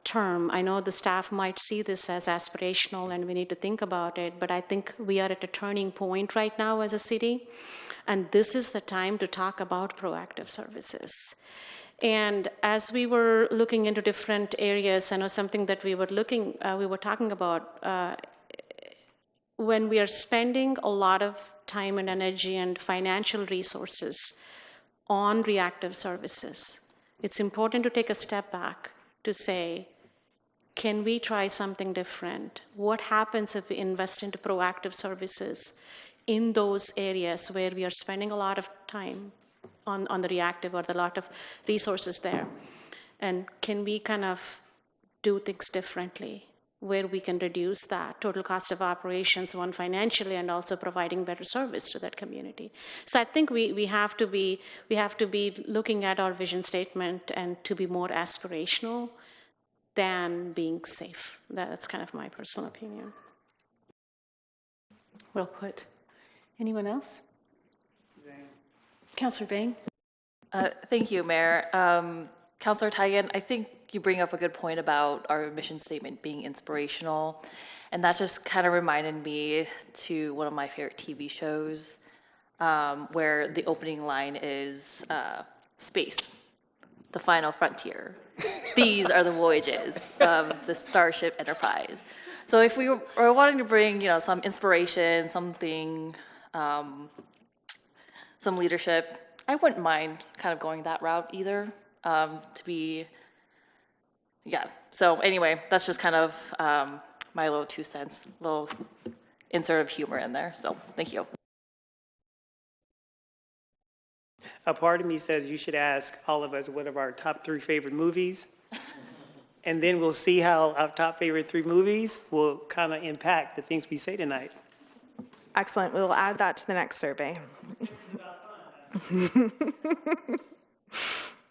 term, I know the staff might see this as aspirational and we need to think about it, but I think we are at a turning point right now as a city. And this is the time to talk about proactive services. And as we were looking into different areas, I know something that we were talking about, when we are spending a lot of time and energy and financial resources on reactive services, it's important to take a step back to say, can we try something different? What happens if we invest into proactive services in those areas where we are spending a lot of time on the reactive or a lot of resources there? And can we kind of do things differently where we can reduce that total cost of operations, one financially, and also providing better service to that community? So I think we have to be looking at our vision statement and to be more aspirational than being safe. That's kind of my personal opinion. Well put. Anyone else? Councillor Vang. Thank you, Mayor. Councillor Tigan, I think you bring up a good point about our mission statement being inspirational. And that just kind of reminded me to one of my favorite TV shows, where the opening line is space, the final frontier. These are the voyages of the Starship Enterprise. So if we were wanting to bring, you know, some inspiration, something, some leadership, I wouldn't mind kind of going that route either. So anyway, that's just kind of my little 2 cents, little insert of humor in there. So thank you. A part of me says you should ask all of us what are our top 3 favorite movies. And then we'll see how our top favorite 3 movies will kind of impact the things we say tonight. Excellent. We will add that to the next survey.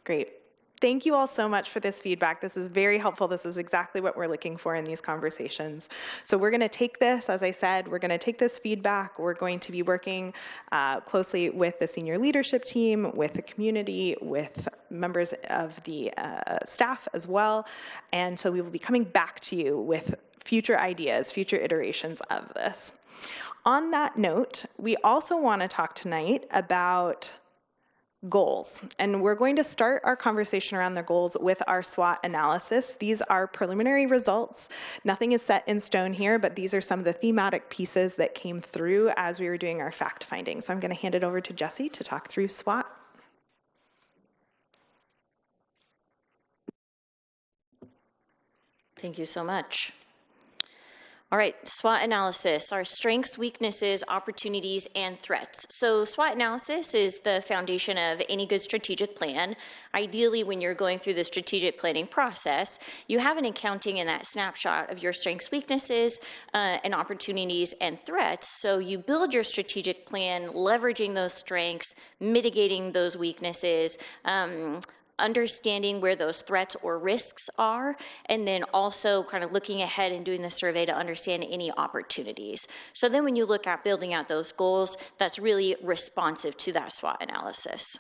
Great. Thank you all so much for this feedback. This is very helpful. This is exactly what we're looking for in these conversations. So we're going to take this, as I said, we're going to take this feedback. We're going to be working closely with the senior leadership team, with the community, with members of the staff as well. And so we will be coming back to you with future ideas, future iterations of this. On that note, we also want to talk tonight about goals. And we're going to start our conversation around the goals with our SWOT analysis. These are preliminary results. Nothing is set in stone here, but these are some of the thematic pieces that came through as we were doing our fact finding. So I'm going to hand it over to Jesse to talk through SWOT. Thank you so much. All right, SWOT analysis, our strengths, weaknesses, opportunities, and threats. So SWOT analysis is the foundation of any good strategic plan. Ideally, when you're going through the strategic planning process, you have an accounting in that snapshot of your strengths, weaknesses, and opportunities and threats. So you build your strategic plan, leveraging those strengths, mitigating those weaknesses, understanding where those threats or risks are, and then also kind of looking ahead and doing the survey to understand any opportunities. So then when you look at building out those goals, that's really responsive to that SWOT analysis.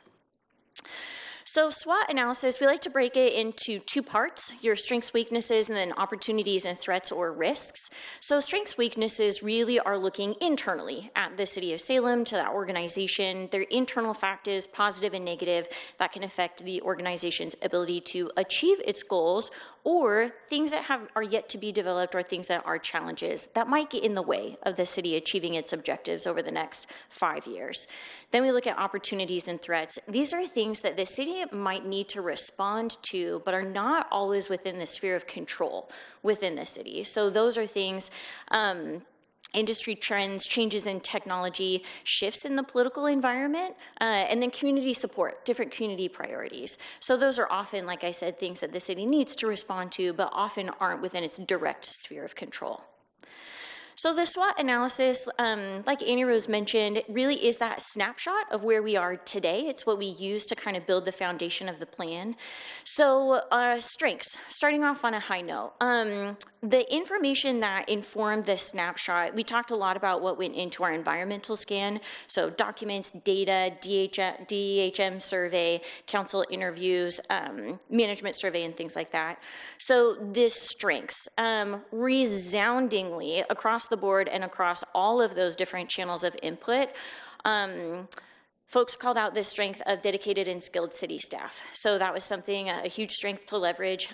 So SWOT analysis, we like to break it into two parts, your strengths, weaknesses, and then opportunities and threats or risks. So strengths, weaknesses really are looking internally at the city of Salem, to that organization, their internal factors, positive and negative, that can affect the organization's ability to achieve its goals, or things that are yet to be developed, or things that are challenges that might get in the way of the city achieving its objectives over the next 5 years. Then we look at opportunities and threats. These are things that the city might need to respond to, but are not always within the sphere of control within the city. So those are things, industry trends, changes in technology, shifts in the political environment, and then community support, different community priorities. So those are often, like I said, things that the city needs to respond to, but often aren't within its direct sphere of control. So the SWOT analysis, like Annie Rose mentioned, really is that snapshot of where we are today. It's what we use to kind of build the foundation of the plan. So strengths, starting off on a high note. The information that informed this snapshot, we talked a lot about what went into our environmental scan. So documents, data, DEHM survey, council interviews, management survey, and things like that. So this strengths, resoundingly across the board and across all of those different channels of input, folks called out this strength of dedicated and skilled city staff. So that was something, a huge strength to leverage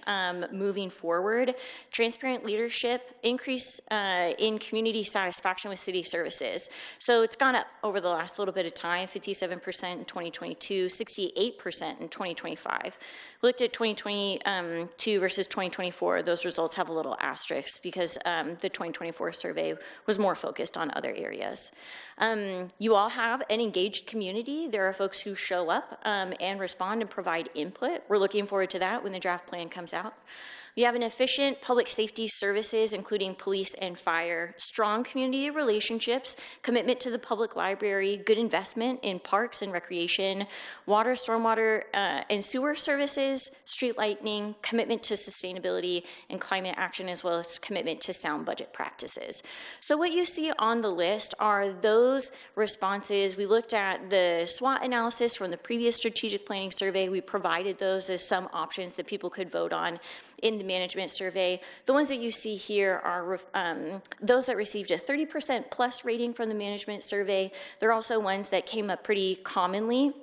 moving forward. Transparent leadership, increase in community satisfaction with city services. So it's gone up over the last little bit of time, 57% in 2022, 68% in 2025. We looked at 2022 versus 2024. Those results have a little asterisk because the 2024 survey was more focused on other areas. You all have an engaged community. There are folks who show up and respond and provide input. We're looking forward to that when the draft plan comes out. We have an efficient public safety services, including police and fire, strong community relationships, commitment to the public library, good investment in parks and recreation, water, stormwater, and sewer services, street lighting, commitment to sustainability and climate action, as well as commitment to sound budget practices. So what you see on the list are those responses. We looked at the SWOT analysis from the previous strategic planning survey. We provided those as some options that people could vote on in the management survey. The ones that you see here are those that received a 30% plus rating from the management survey. They're also ones that came up pretty commonly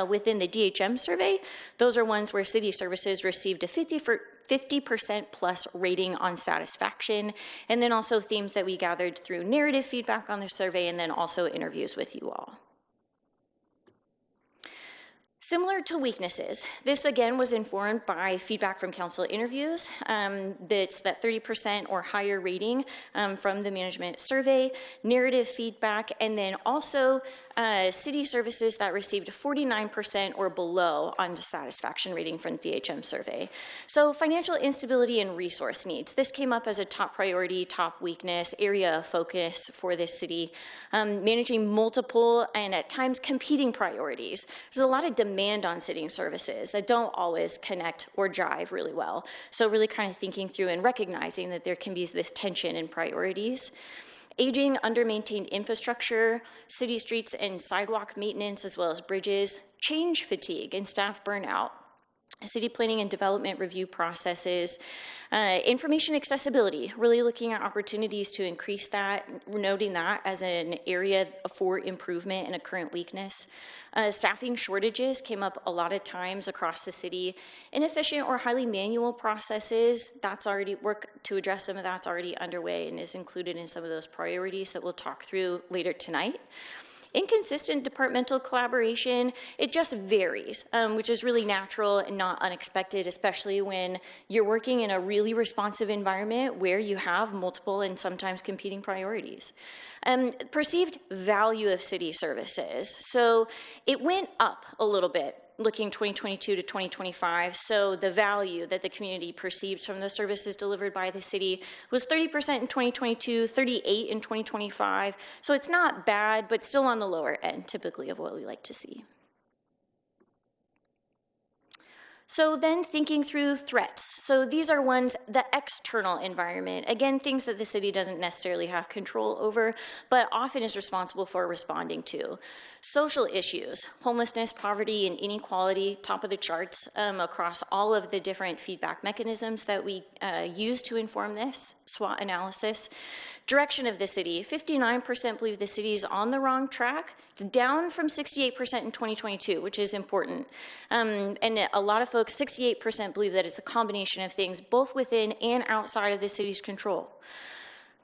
within the DHM survey. Those are ones where city services received a 50% plus rating on satisfaction, and then also themes that we gathered through narrative feedback on the survey, and then also interviews with you all. Similar to weaknesses, this again was informed by feedback from council interviews. That's that 30% or higher rating from the management survey, narrative feedback, and then also city services that received 49% or below on the satisfaction rating from the DHM survey. So financial instability and resource needs. This came up as a top priority, top weakness, area of focus for this city. Managing multiple and at times competing priorities. There's a lot of demand demand on city services that don't always connect or jive really well. So really kind of thinking through and recognizing that there can be this tension in priorities. Aging, under-maintained infrastructure, city streets and sidewalk maintenance, as well as bridges, change fatigue and staff burnout, city planning and development review processes, information accessibility, really looking at opportunities to increase that, noting that as an area for improvement and a current weakness. Staffing shortages came up a lot of times across the city. Inefficient or highly manual processes, that's already, work to address some of that's already underway and is included in some of those priorities that we'll talk through later tonight. Inconsistent departmental collaboration, it just varies, which is really natural and not unexpected, especially when you're working in a really responsive environment where you have multiple and sometimes competing priorities. Perceived value of city services. So it went up a little bit looking 2022 to 2025. So the value that the community perceives from the services delivered by the city was 30% in 2022, 38% in 2025. So it's not bad, but still on the lower end, typically, of what we like to see. So then thinking through threats. So these are ones, the external environment. Again, things that the city doesn't necessarily have control over, but often is responsible for responding to. Social issues, homelessness, poverty, and inequality, top of the charts across all of the different feedback mechanisms that we use to inform this SWOT analysis. Direction of the city, 59% believe the city is on the wrong track. It's down from 68% in 2022, which is important. And a lot of folks, 68% believe that it's a combination of things, both within and outside of the city's control.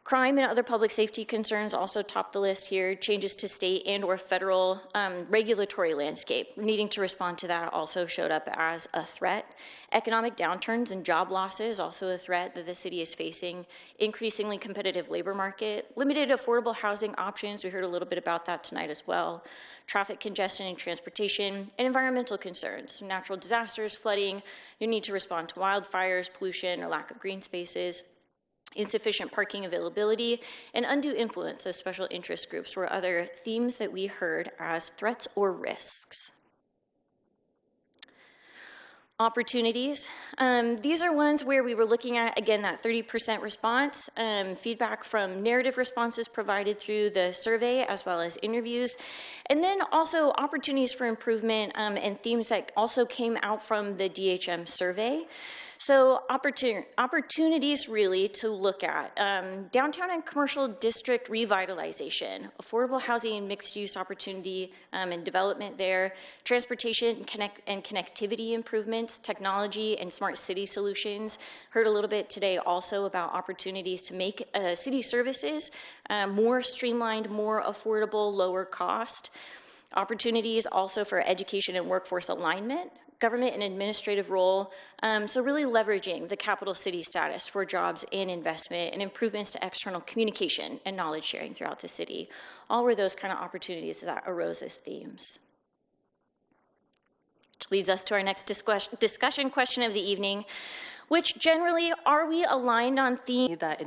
Crime and other public safety concerns also top the list here. Changes to state and or federal regulatory landscape. Needing to respond to that also showed up as a threat. Economic downturns and job losses, also a threat that the city is facing. Increasingly competitive labor market. Limited affordable housing options. We heard a little bit about that tonight as well. Traffic congestion and transportation. And environmental concerns. Natural disasters, flooding. You need to respond to wildfires, pollution, or lack of green spaces. Insufficient parking availability, and undue influence of special interest groups were other themes that we heard as threats or risks. Opportunities. These are ones where we were looking at, again, that 30% response, feedback from narrative responses provided through the survey as well as interviews, and then also opportunities for improvement and themes that also came out from the DHM survey. So opportunities really to look at. Downtown and commercial district revitalization, affordable housing and mixed use opportunity and development there, transportation and connectivity improvements, technology and smart city solutions. Heard a little bit today also about opportunities to make city services more streamlined, more affordable, lower cost. Opportunities also for education and workforce alignment, government and administrative role, so really leveraging the capital city status for jobs and investment and improvements to external communication and knowledge sharing throughout the city. All were those kind of opportunities that arose as themes. Which leads us to our next discussion question of the evening, which generally, are we aligned on themes that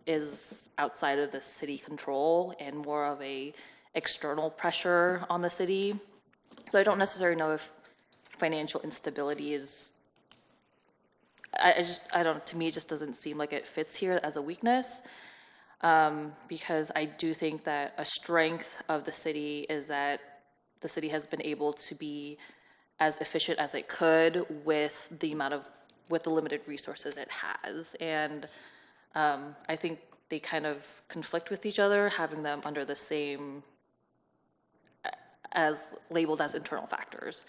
is outside of the city control and more of a external pressure on the city? So I don't necessarily know if financial instability is, to me, it just doesn't seem like it fits here as a weakness, because I do think that a strength of the city is that the city has been able to be as efficient as it could with the limited resources it has. And I think they kind of conflict with each other, having them under the same, as labeled as internal factors.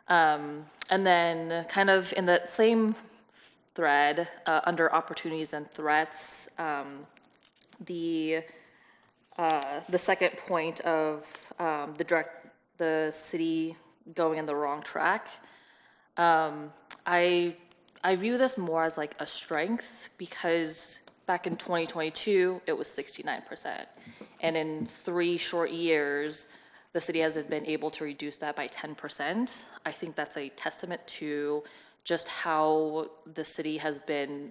And then kind of in that same thread, under opportunities and threats, the second point of the city going in the wrong track, I view this more as like a strength, because back in 2022, it was 69%. And in 3 short years, the city hasn't been able to reduce that by 10%. I think that's a testament to just how the city has been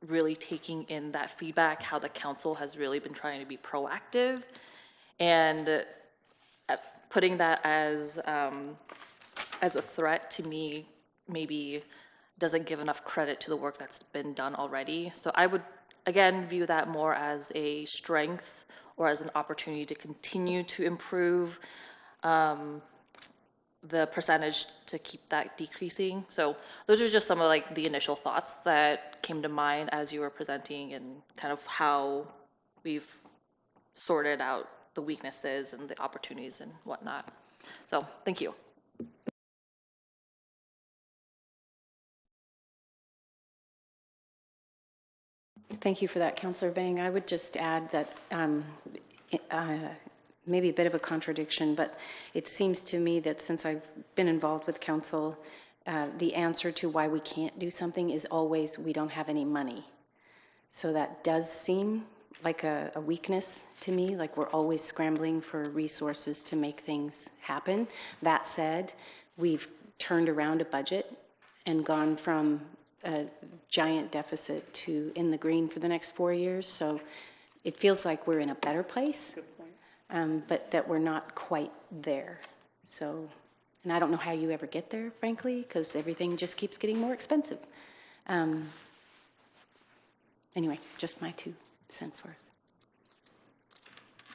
really taking in that feedback, how the council has really been trying to be proactive, and putting that as as a threat, to me, maybe doesn't give enough credit to the work that's been done already. So I would, again, view that more as a strength or as an opportunity to continue to improve the percentage to keep that decreasing. So those are just some of like the initial thoughts that came to mind as you were presenting, and kind of how we've sorted out the weaknesses and the opportunities and whatnot. So thank you. Thank you for that, Councillor Bang. I would just add that maybe a bit of a contradiction, but it seems to me that since I've been involved with council, the answer to why we can't do something is always we don't have any money. So that does seem like a weakness to me, like we're always scrambling for resources to make things happen. That said, we've turned around a budget and gone from a giant deficit to in the green for the next 4 years. So it feels like we're in a better place, but that we're not quite there. So, and I don't know how you ever get there, frankly, because everything just keeps getting more expensive. Anyway, just my 2 cents worth.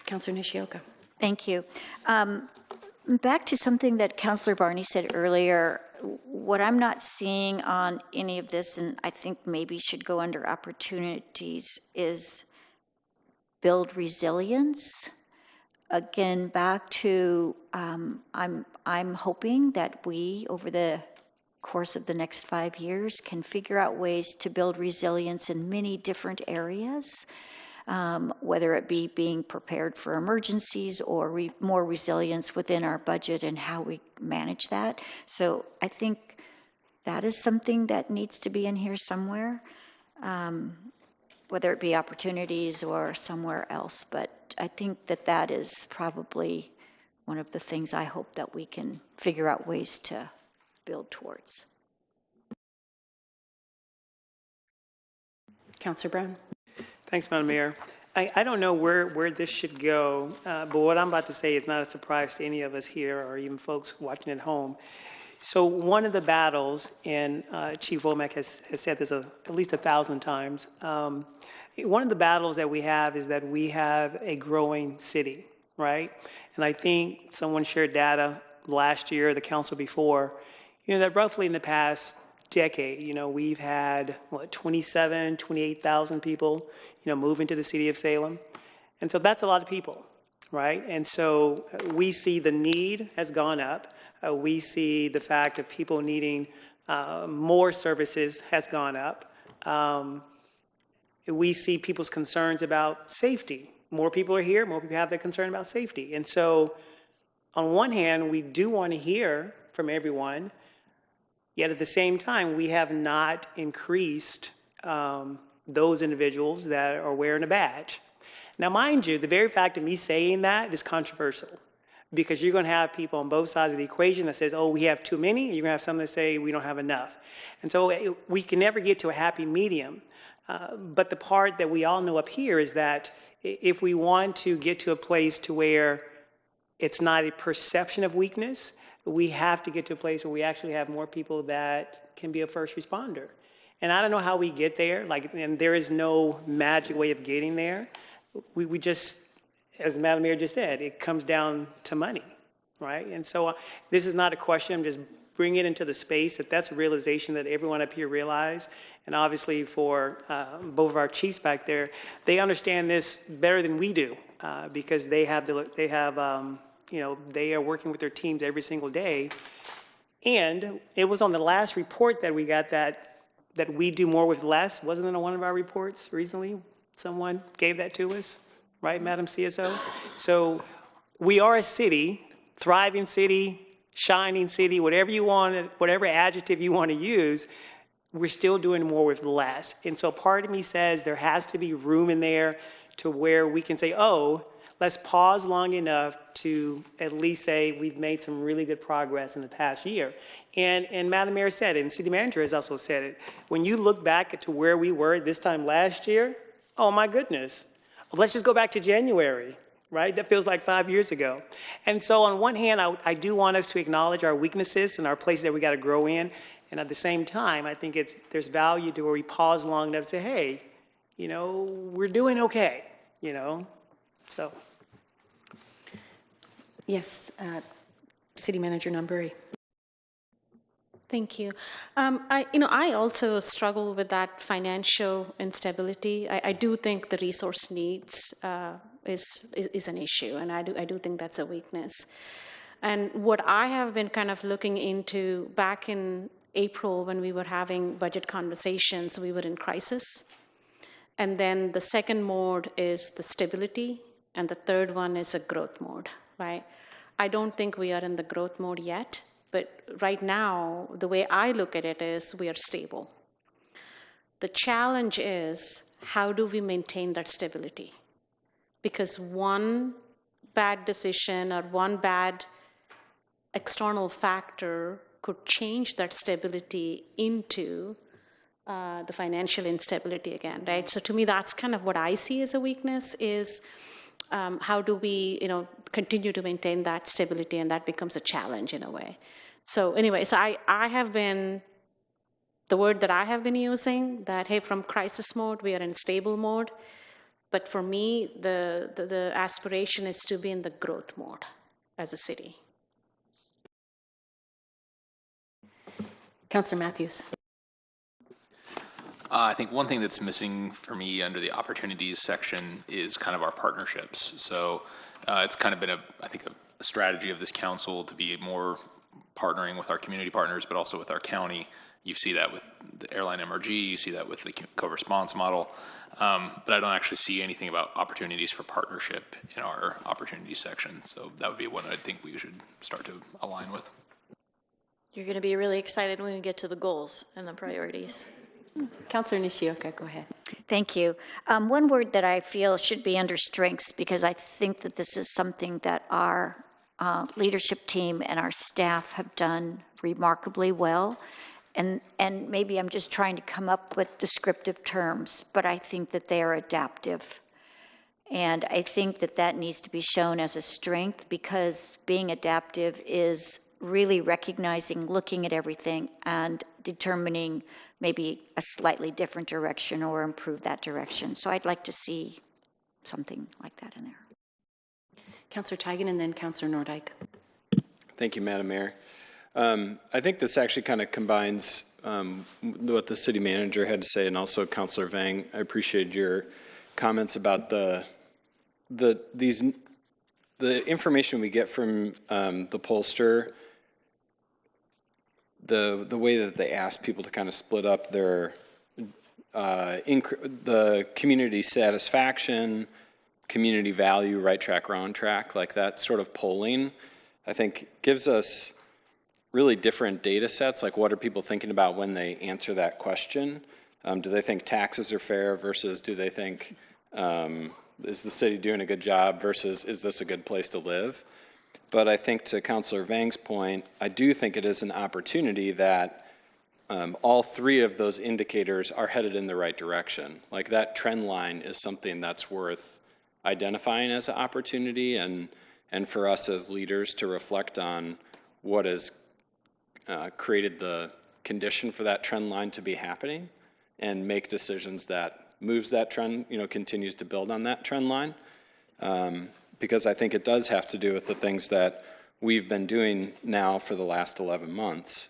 Councillor Nishioka. Thank you. Back to something that Councillor Barney said earlier, what I'm not seeing on any of this, and I think maybe should go under opportunities, is build resilience. Again, back to I'm hoping that we, over the course of the next 5 years, can figure out ways to build resilience in many different areas. Whether it be being prepared for emergencies or more resilience within our budget and how we manage that. So I think that is something that needs to be in here somewhere, whether it be opportunities or somewhere else. But I think that that is probably one of the things I hope that we can figure out ways to build towards. Councillor Brown. Thanks, Madam Mayor. I don't know where this should go, but what I'm about to say is not a surprise to any of us here or even folks watching at home. So one of the battles, and Chief Womack has said this at least 1,000 times, one of the battles that we have is that we have a growing city, right? And I think someone shared data last year, the council before, that roughly in the past decade, we've had, 28,000 people, move into the city of Salem. And so that's a lot of people, right? And so we see the need has gone up. We see the fact of people needing more services has gone up. We see people's concerns about safety. More people are here, more people have that concern about safety. And so on one hand, we do want to hear from everyone, yet at the same time, we have not increased those individuals that are wearing a badge. Now, mind you, the very fact of me saying that is controversial, because you're going to have people on both sides of the equation that says, oh, we have too many, and you're going to have some that say we don't have enough. And so we can never get to a happy medium. But the part that we all know up here is that if we want to get to a place to where it's not a perception of weakness, we have to get to a place where we actually have more people that can be a first responder. And I don't know how we get there, and there is no magic way of getting there. We just, as Madam Mayor just said, it comes down to money, right? And so this is not a question, I'm just bringing it into the space that's a realization that everyone up here realize. And obviously for both of our chiefs back there, they understand this better than we do, because they are working with their teams every single day. And it was on the last report that we got that we do more with less. Wasn't it on one of our reports recently? Someone gave that to us, right, Madam CSO? So we are a city, thriving city, shining city, whatever you want, whatever adjective you want to use, we're still doing more with less. And so part of me says there has to be room in there to where we can say, oh, let's pause long enough to at least say we've made some really good progress in the past year. And Madam Mayor said it, and City Manager has also said it. When you look back to where we were this time last year, oh my goodness. Let's just go back to January. right? That feels like 5 years ago. And so on one hand, I do want us to acknowledge our weaknesses and our places that we got to grow in. And at the same time, I think there's value to where we pause long enough to say, hey, we're doing okay, so. Yes, City Manager Nunberry. Thank you. I also struggle with that financial instability. I do think the resource needs is an issue, and I do think that's a weakness. And what I have been kind of looking into back in April when we were having budget conversations, we were in crisis. And then the second mode is the stability, and the third one is a growth mode, right? I don't think we are in the growth mode yet. But right now, the way I look at it is we are stable. The challenge is, how do we maintain that stability? Because one bad decision or one bad external factor could change that stability into the financial instability again, right? So to me, that's kind of what I see as a weakness is how do we, continue to maintain that stability, and that becomes a challenge in a way. So anyway, so I have been, the word that I have been using, that, hey, from crisis mode, we are in stable mode. But for me, the aspiration is to be in the growth mode as a city. Councillor Matthews. I think one thing that's missing for me under the opportunities section is kind of our partnerships. So it's kind of been I think a strategy of this council to be more partnering with our community partners, but also with our county. You see that with the airline MRG, you see that with the co-response model, but I don't actually see anything about opportunities for partnership in our opportunities section. So that would be one I think we should start to align with. You're going to be really excited when we get to the goals and the priorities. Councillor Nishioka, go ahead. Thank you. One word that I feel should be under strengths, because I think that this is something that our leadership team and our staff have done remarkably well. And maybe I'm just trying to come up with descriptive terms, but I think that they are adaptive. And I think that that needs to be shown as a strength, because being adaptive is really recognizing, looking at everything, and determining maybe a slightly different direction or improve that direction. So I'd like to see something like that in there. Councillor Tigan and then Councillor Nordyke. Thank you, Madam Mayor. I think this actually kind of combines what the city manager had to say, and also Councillor Vang. I appreciate your comments about the information we get from the pollster, the way that they ask people to kind of split up their the community satisfaction, community value, right track, wrong track, like that sort of polling, I think gives us really different data sets. Like, what are people thinking about when they answer that question? Do they think taxes are fair versus do they think, is the city doing a good job versus is this a good place to live? But I think to Councillor Vang's point, I do think it is an opportunity that all three of those indicators are headed in the right direction. Like, that trend line is something that's worth identifying as an opportunity, and for us as leaders to reflect on what has created the condition for that trend line to be happening, and make decisions that moves that trend, continues to build on that trend line. Because I think it does have to do with the things that we've been doing now for the last 11 months.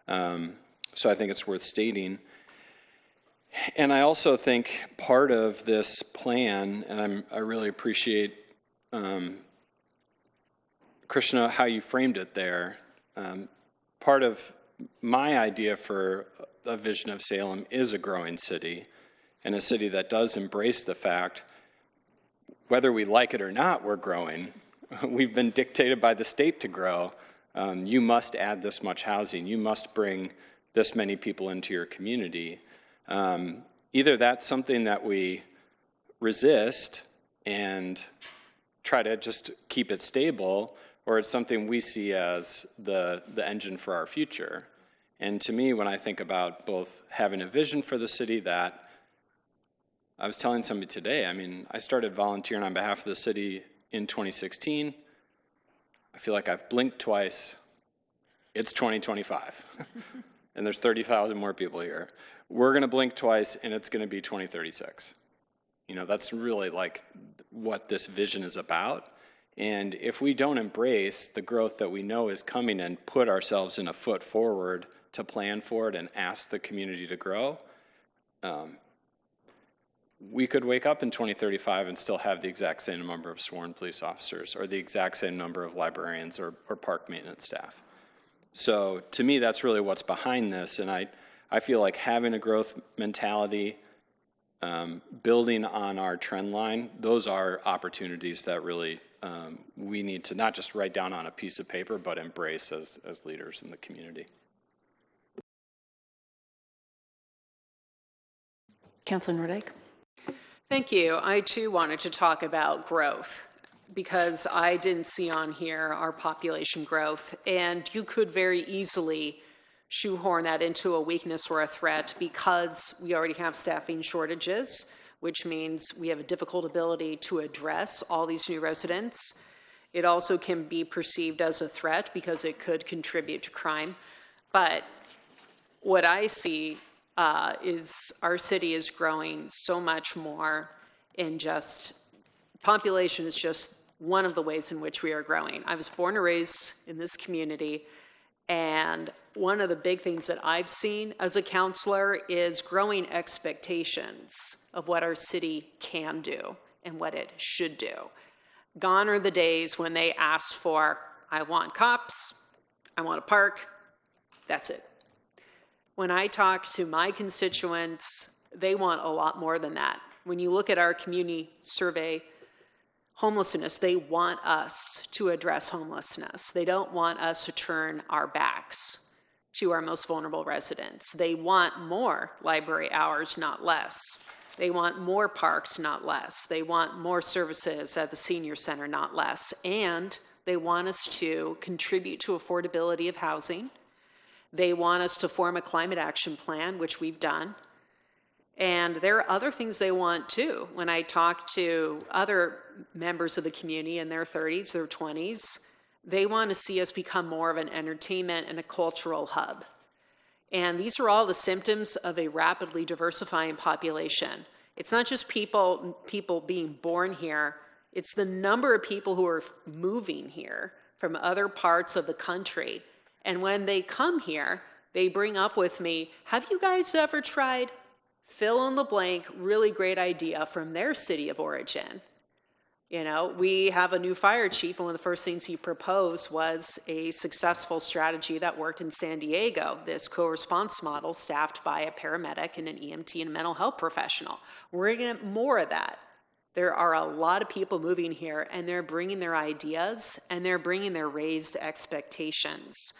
So I think it's worth stating. And I also think part of this plan, and I really appreciate, Krishna, how you framed it there. Part of my idea for a vision of Salem is a growing city, and a city that does embrace the fact, whether we like it or not, we're growing. We've been dictated by the state to grow. You must add this much housing. You must bring this many people into your community. Either that's something that we resist and try to just keep it stable, or it's something we see as the engine for our future. And to me, when I think about both having a vision for the city that, I was telling somebody today, I started volunteering on behalf of the city in 2016. I feel like I've blinked twice. It's 2025, and there's 30,000 more people here. We're going to blink twice, and it's going to be 2036. You know, that's really like what this vision is about. And if we don't embrace the growth that we know is coming and put ourselves in a foot forward to plan for it and ask the community to grow, we could wake up in 2035 and still have the exact same number of sworn police officers or the exact same number of librarians or park maintenance staff. So to me, that's really what's behind this. And I feel like having a growth mentality, building on our trend line, those are opportunities that really we need to not just write down on a piece of paper, but embrace as leaders in the community. Councilor Nordyke. Thank you. I too wanted to talk about growth because I didn't see on here our population growth, and you could very easily shoehorn that into a weakness or a threat because we already have staffing shortages, which means we have a difficult ability to address all these new residents. It also can be perceived as a threat because it could contribute to crime. But what I see is our city is growing so much more in just, population is just one of the ways in which we are growing. I was born and raised in this community, and one of the big things that I've seen as a counselor is growing expectations of what our city can do and what it should do. Gone are the days when they ask for, I want cops, I want a park, that's it. When I talk to my constituents, they want a lot more than that. When you look at our community survey, homelessness, they want us to address homelessness. They don't want us to turn our backs to our most vulnerable residents. They want more library hours, not less. They want more parks, not less. They want more services at the senior center, not less. And they want us to contribute to affordability of housing. They want us to form a climate action plan, which we've done. And there are other things they want too. When I talk to other members of the community in their 30s, their 20s, they want to see us become more of an entertainment and a cultural hub. And these are all the symptoms of a rapidly diversifying population. It's not just people being born here, it's the number of people who are moving here from other parts of the country. And when they come here, they bring up with me, have you guys ever tried fill in the blank, really great idea from their city of origin? You know, we have a new fire chief, and one of the first things he proposed was a successful strategy that worked in San Diego, this co-response model staffed by a paramedic and an EMT and a mental health professional. We're going to get more of that. There are a lot of people moving here, and they're bringing their ideas, and they're bringing their raised expectations.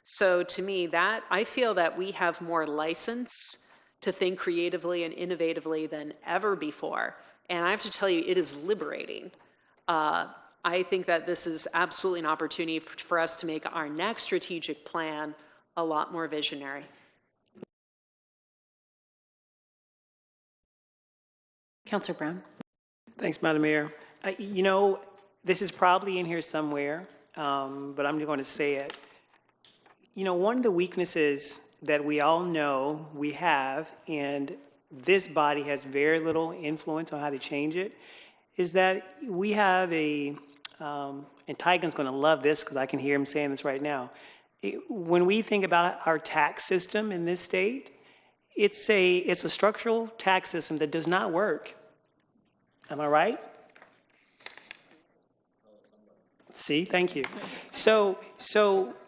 So to me, that I feel that we have more license to think creatively and innovatively than ever before. And I have to tell you, it is liberating. I think that this is absolutely an opportunity for us to make our next strategic plan a lot more visionary. Councilor Brown. Thanks, Madam Mayor. You know, this is probably in here somewhere, but I'm going to say it. You know, one of the weaknesses that we all know we have, and this body has very little influence on how to change it, is that we have a, and Tygan's going to love this because I can hear him saying this right now. When we think about our tax system in this state, it's a structural tax system that does not work. Am I right? See, thank you. So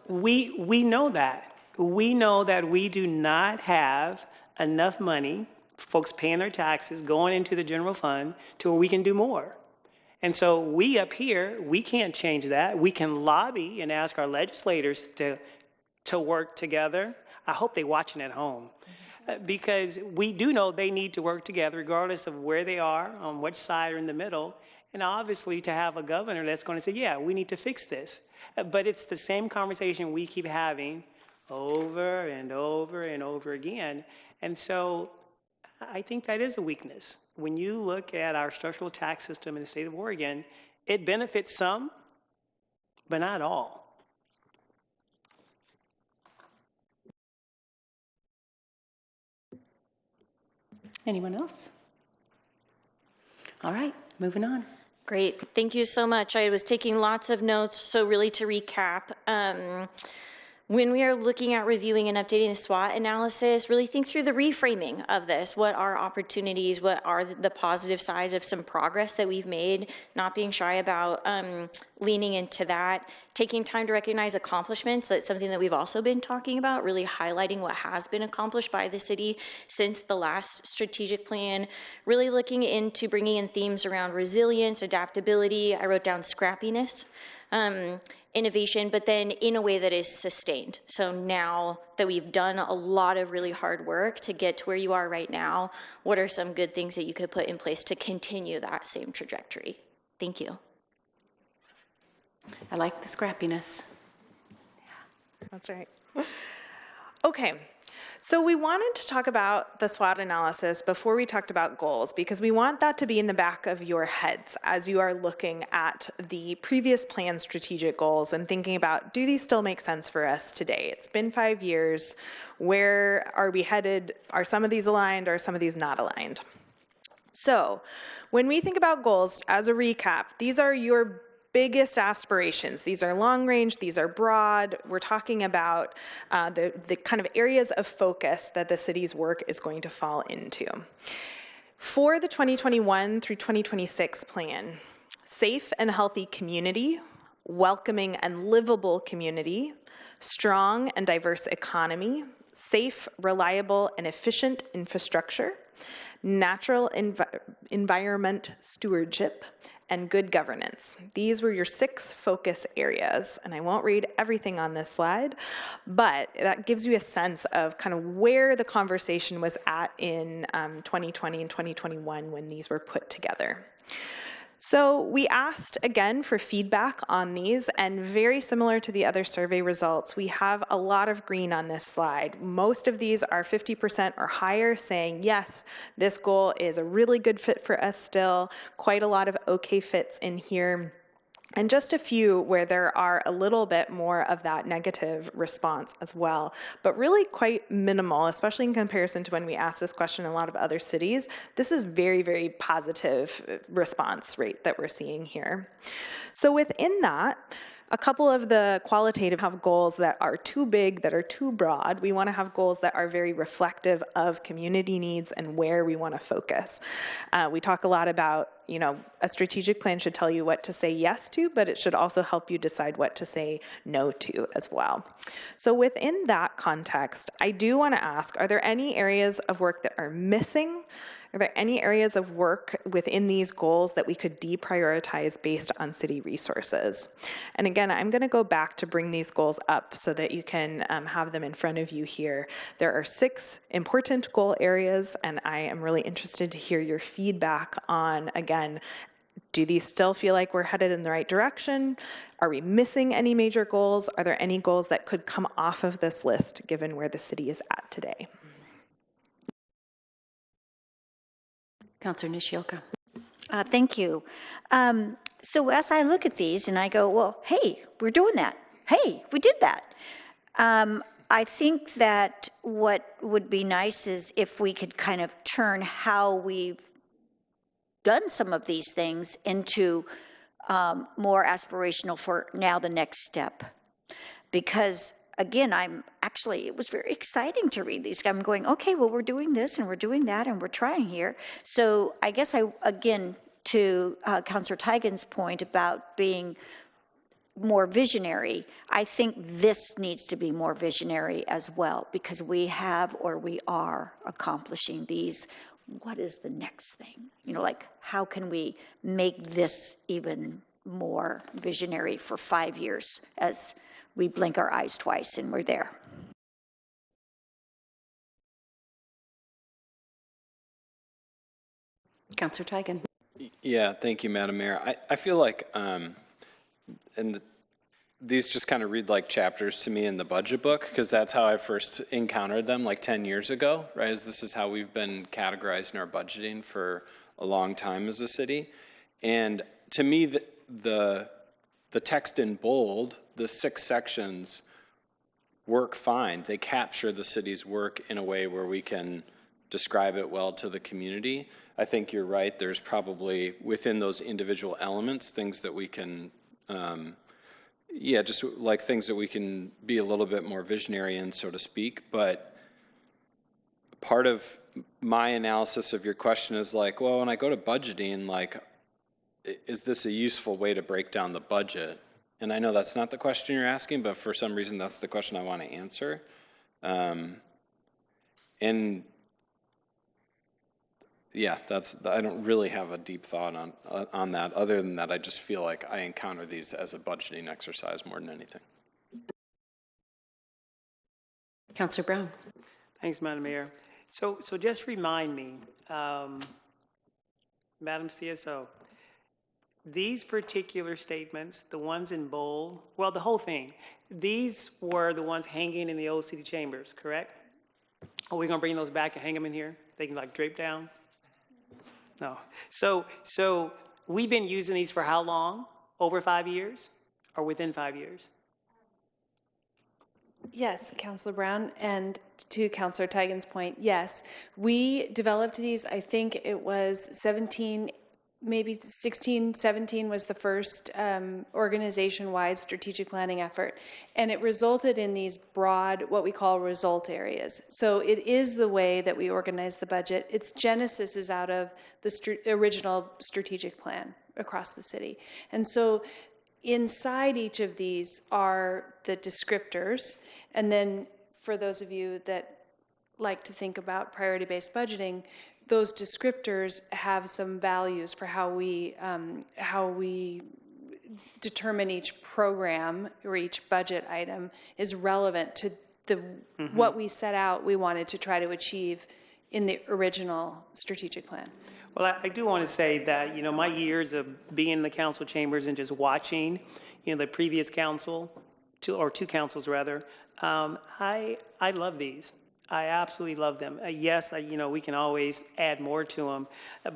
we know that. We know that we do not have enough money, folks paying their taxes, going into the general fund to where we can do more. And so we up here, we can't change that. We can lobby and ask our legislators to work together. I hope they're watching at home. Because we do know they need to work together regardless of where they are, on which side or in the middle. And obviously to have a governor that's going to say, yeah, we need to fix this. But it's the same conversation we keep having over and over and over again. And so I think that is a weakness. When you look at our structural tax system in the state of Oregon, It benefits some, but not all. Anyone else? All right, moving on. Great, thank you so much. I was taking lots of notes, so really to recap, when we are looking at reviewing and updating the SWOT analysis, really think through the reframing of this. What are opportunities? What are the positive sides of some progress that we've made? Not being shy about leaning into that. Taking time to recognize accomplishments. That's something that we've also been talking about, really highlighting what has been accomplished by the city since the last strategic plan. Really looking into bringing in themes around resilience, adaptability. I wrote down scrappiness. Innovation, but then in a way that is sustained. So now that we've done a lot of really hard work to get to where you are right now, what are some good things that you could put in place to continue that same trajectory? Thank you. I like the scrappiness. That's right. Okay, so we wanted to talk about the SWOT analysis before we talked about goals, because we want that to be in the back of your heads as you are looking at the previous plan strategic goals and thinking about, do these still make sense for us today? It's been 5 years. Where are we headed? Are some of these aligned? Or are some of these not aligned? So when we think about goals, as a recap, these are your biggest aspirations. These are long range, these are broad. We're talking about the kind of areas of focus that the city's work is going to fall into. For the 2021 through 2026 plan, safe and healthy community, welcoming and livable community, strong and diverse economy, safe, reliable, and efficient infrastructure, natural environment stewardship, and good governance. These were your 6 focus areas, and I won't read everything on this slide, but that gives you a sense of kind of where the conversation was at in 2020 and 2021 when these were put together. So we asked again for feedback on these, and very similar to the other survey results, we have a lot of green on this slide. Most of these are 50% or higher, saying yes, this goal is a really good fit for us still. Quite a lot of okay fits in here. And just a few where there are a little bit more of that negative response as well, but really quite minimal, especially in comparison to when we asked this question in a lot of other cities. This is very, very positive response rate that we're seeing here. So within that, a couple of the qualitative have goals that are too big, that are too broad. We want to have goals that are very reflective of community needs and where we want to focus. We talk a lot about, a strategic plan should tell you what to say yes to, but it should also help you decide what to say no to as well. So within that context, I do want to ask, are there any areas of work that are missing? Are there any areas of work within these goals that we could deprioritize based on city resources? And again, I'm going to go back to bring these goals up so that you can have them in front of you here. There are 6 important goal areas, and I am really interested to hear your feedback on, again, do these still feel like we're headed in the right direction? Are we missing any major goals? Are there any goals that could come off of this list given where the city is at today? Councillor Nishioka. Thank you. So as I look at these and I go, well, hey, we're doing that. Hey, we did that. I think that what would be nice is if we could kind of turn how we've done some of these things into more aspirational for now the next step. Because again, it was very exciting to read these. I'm going, okay, well, we're doing this and we're doing that and we're trying here. So I guess again, to Councillor Tigan's point about being more visionary, I think this needs to be more visionary as well, because we have or we are accomplishing these. What is the next thing? Like, how can we make this even more visionary for 5 years as we blink our eyes twice and we're there? Councillor Tigan. Yeah, thank you, Madam Mayor. I feel like, these just kind of read like chapters to me in the budget book, because that's how I first encountered them like 10 years ago, right? This is how we've been categorizing our budgeting for a long time as a city. And to me, the text in bold, the 6 sections work fine. They capture the city's work in a way where we can describe it well to the community. I think you're right. There's probably within those individual elements things that we can, just like things that we can be a little bit more visionary in, so to speak. But part of my analysis of your question is like, well, when I go to budgeting, like, is this a useful way to break down the budget? And I know that's not the question you're asking, but for some reason that's the question I want to answer. And yeah, I don't really have a deep thought on that. Other than that, I just feel like I encounter these as a budgeting exercise more than anything. Councillor Brown. Thanks, Madam Mayor. So just remind me, Madam CSO, these particular statements, the ones in bold, well, the whole thing, these were the ones hanging in the old city chambers, correct? Are we going to bring those back and hang them in here? They can like drape down? No. So we've been using these for how long? Over 5 years or within 5 years? Yes, Councillor Brown, and to Councillor Tigan's point, yes. We developed these, I think it was 17, maybe 16, 17 was the first organization-wide strategic planning effort. And it resulted in these broad, what we call result areas. So it is the way that we organize the budget. Its genesis is out of the original strategic plan across the city. And so inside each of these are the descriptors. And then for those of you that like to think about priority-based budgeting, those descriptors have some values for how we determine each program or each budget item is relevant to what we set out we wanted to try to achieve in the original strategic plan. Well, I do want to say that, my years of being in the council chambers and just watching, the previous council, two councils rather, I love these. I absolutely love them. Yes, we can always add more to them,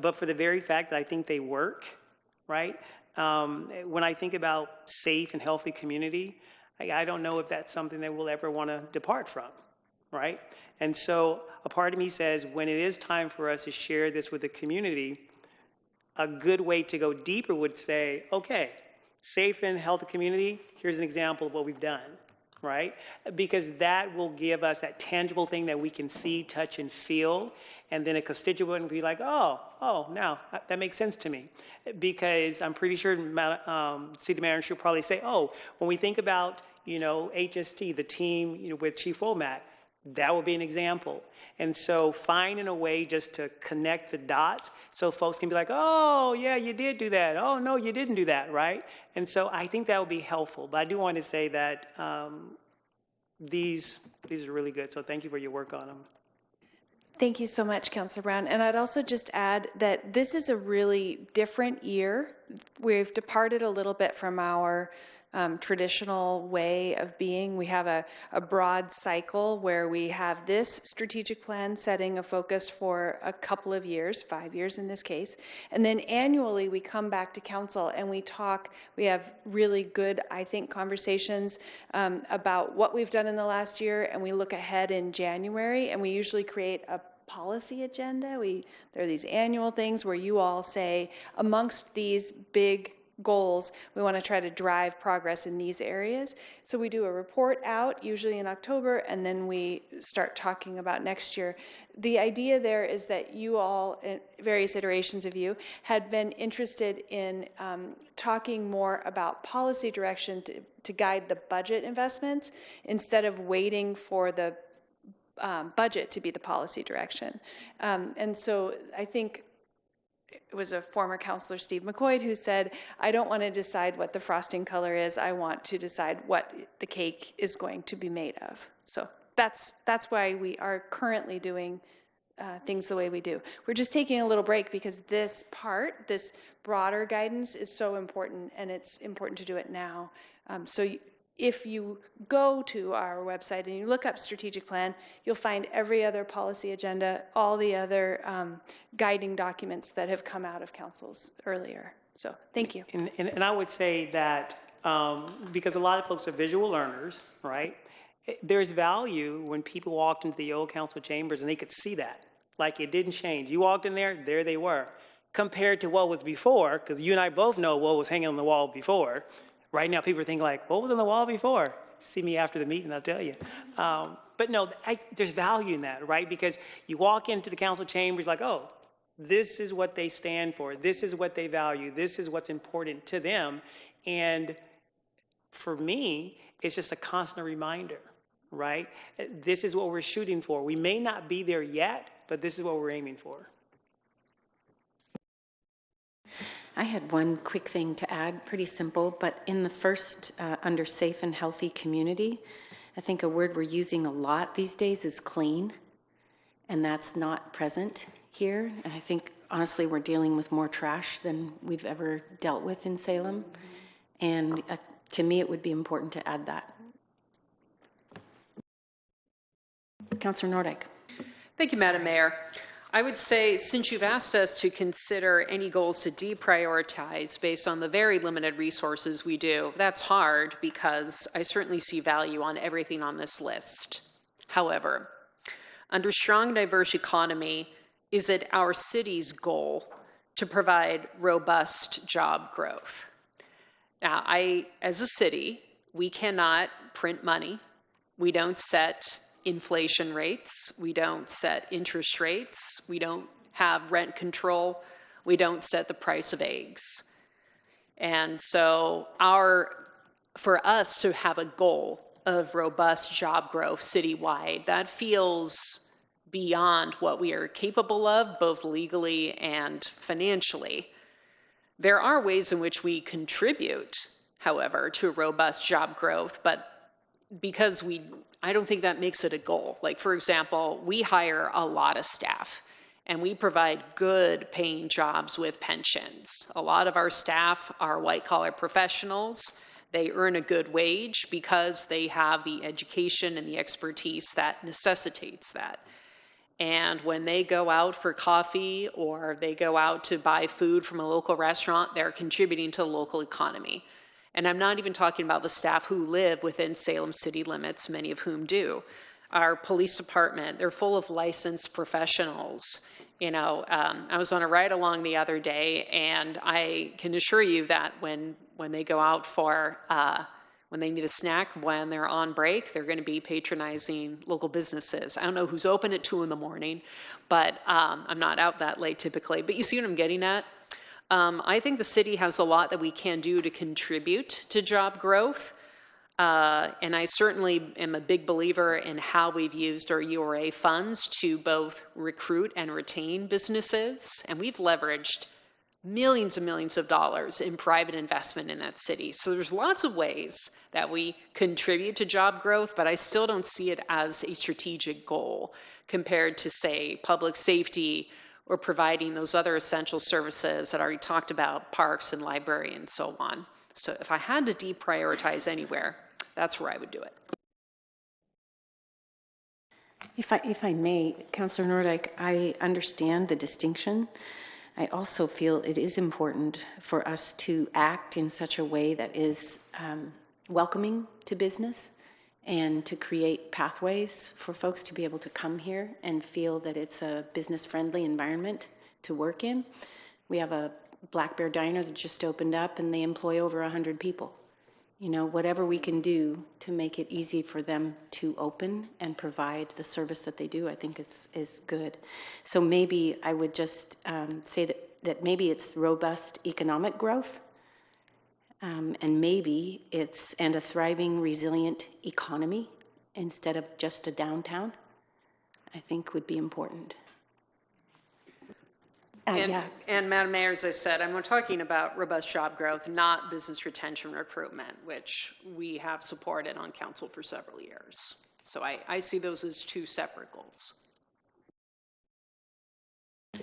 but for the very fact that I think they work, right? When I think about safe and healthy community, I don't know if that's something that we'll ever want to depart from, right? And so a part of me says when it is time for us to share this with the community, a good way to go deeper would say, okay, safe and healthy community, here's an example of what we've done, right? Because that will give us that tangible thing that we can see, touch, and feel. And then a constituent will be like, oh, now that makes sense to me. Because I'm pretty sure city manager will probably say, oh, when we think about, HST, the team, with Chief Womack, that would be an example. And so finding a way just to connect the dots so folks can be like, oh, yeah, you did do that. Oh, no, you didn't do that, right? And so I think that would be helpful. But I do want to say that these are really good. So thank you for your work on them. Thank you so much, Councillor Brown. And I'd also just add that this is a really different year. We've departed a little bit from our traditional way of being. We have a broad cycle where we have this strategic plan setting a focus for a couple of years, 5 years in this case, and then annually we come back to council and we have really good, I think, conversations about what we've done in the last year, and we look ahead in January, and we usually create a policy agenda. There are these annual things where you all say, amongst these big goals, we want to try to drive progress in these areas. So we do a report out, usually in October, and then we start talking about next year. The idea there is that you all, various iterations of you, had been interested in talking more about policy direction to guide the budget investments instead of waiting for the budget to be the policy direction. And so I think it was a former councillor, Steve McCoy, who said, I don't want to decide what the frosting color is. I want to decide what the cake is going to be made of. So that's why we are currently doing things the way we do. We're just taking a little break because this broader guidance is so important, and it's important to do it now. If you go to our website and you look up strategic plan, you'll find every other policy agenda, all the other guiding documents that have come out of councils earlier. So thank you. And I would say that because a lot of folks are visual learners, right? There's value when people walked into the old council chambers and they could see that. Like it didn't change. You walked in there they were. Compared to what was before, because you and I both know what was hanging on the wall before. Right now people are thinking like, what was on the wall before? See me after the meeting, I'll tell you. But no, there's value in that, right? Because you walk into the council chambers like, oh, this is what they stand for. This is what they value. This is what's important to them. And for me, it's just a constant reminder, right? This is what we're shooting for. We may not be there yet, but this is what we're aiming for. I had one quick thing to add, pretty simple, but in the first, under safe and healthy community, I think a word we're using a lot these days is clean, and that's not present here. And I think, honestly, we're dealing with more trash than we've ever dealt with in Salem. And to me, it would be important to add that. Councillor Nordyke. Thank you, Madam Mayor. I would say, since you've asked us to consider any goals to deprioritize based on the very limited resources we do, that's hard because I certainly see value on everything on this list. However, under strong, diverse economy, is it our city's goal to provide robust job growth? Now, as a city, we cannot print money. We don't set inflation rates. We don't set interest rates. We don't have rent control. We don't set the price of eggs. And so for us to have a goal of robust job growth citywide, that feels beyond what we are capable of, both legally and financially. There are ways in which we contribute, however, to robust job growth, but because I don't think that makes it a goal. Like, for example, we hire a lot of staff and we provide good paying jobs with pensions. A lot of our staff are white collar professionals. They earn a good wage because they have the education and the expertise that necessitates that. And when they go out for coffee or they go out to buy food from a local restaurant, they're contributing to the local economy. And I'm not even talking about the staff who live within Salem city limits, many of whom do. Our police department, they're full of licensed professionals. You know, I was on a ride along the other day, and I can assure you that when they go out for, when they need a snack, when they're on break, they're going to be patronizing local businesses. I don't know who's open at 2 in the morning, but I'm not out that late typically. But you see what I'm getting at? I think the city has a lot that we can do to contribute to job growth. And I certainly am a big believer in how we've used our URA funds to both recruit and retain businesses. And we've leveraged millions and millions of dollars in private investment in that city. So there's lots of ways that we contribute to job growth, but I still don't see it as a strategic goal compared to, say, public safety or providing those other essential services that I already talked about, parks and library and so on. So if I had to deprioritize anywhere, that's where I would do it. If I may, Councillor Nordyke, I understand the distinction. I also feel it is important for us to act in such a way that is welcoming to business and to create pathways for folks to be able to come here and feel that it's a business-friendly environment to work in. We have a Black Bear Diner that just opened up, and they employ over 100 people. You know, whatever we can do to make it easy for them to open and provide the service that they do, I think is good. So maybe I would just say that maybe it's robust economic growth, and maybe it's a thriving, resilient economy instead of just a downtown, I think would be important. And Madam Mayor, as I said, I'm talking about robust job growth, not business retention recruitment, which we have supported on council for several years. So I see those as two separate goals.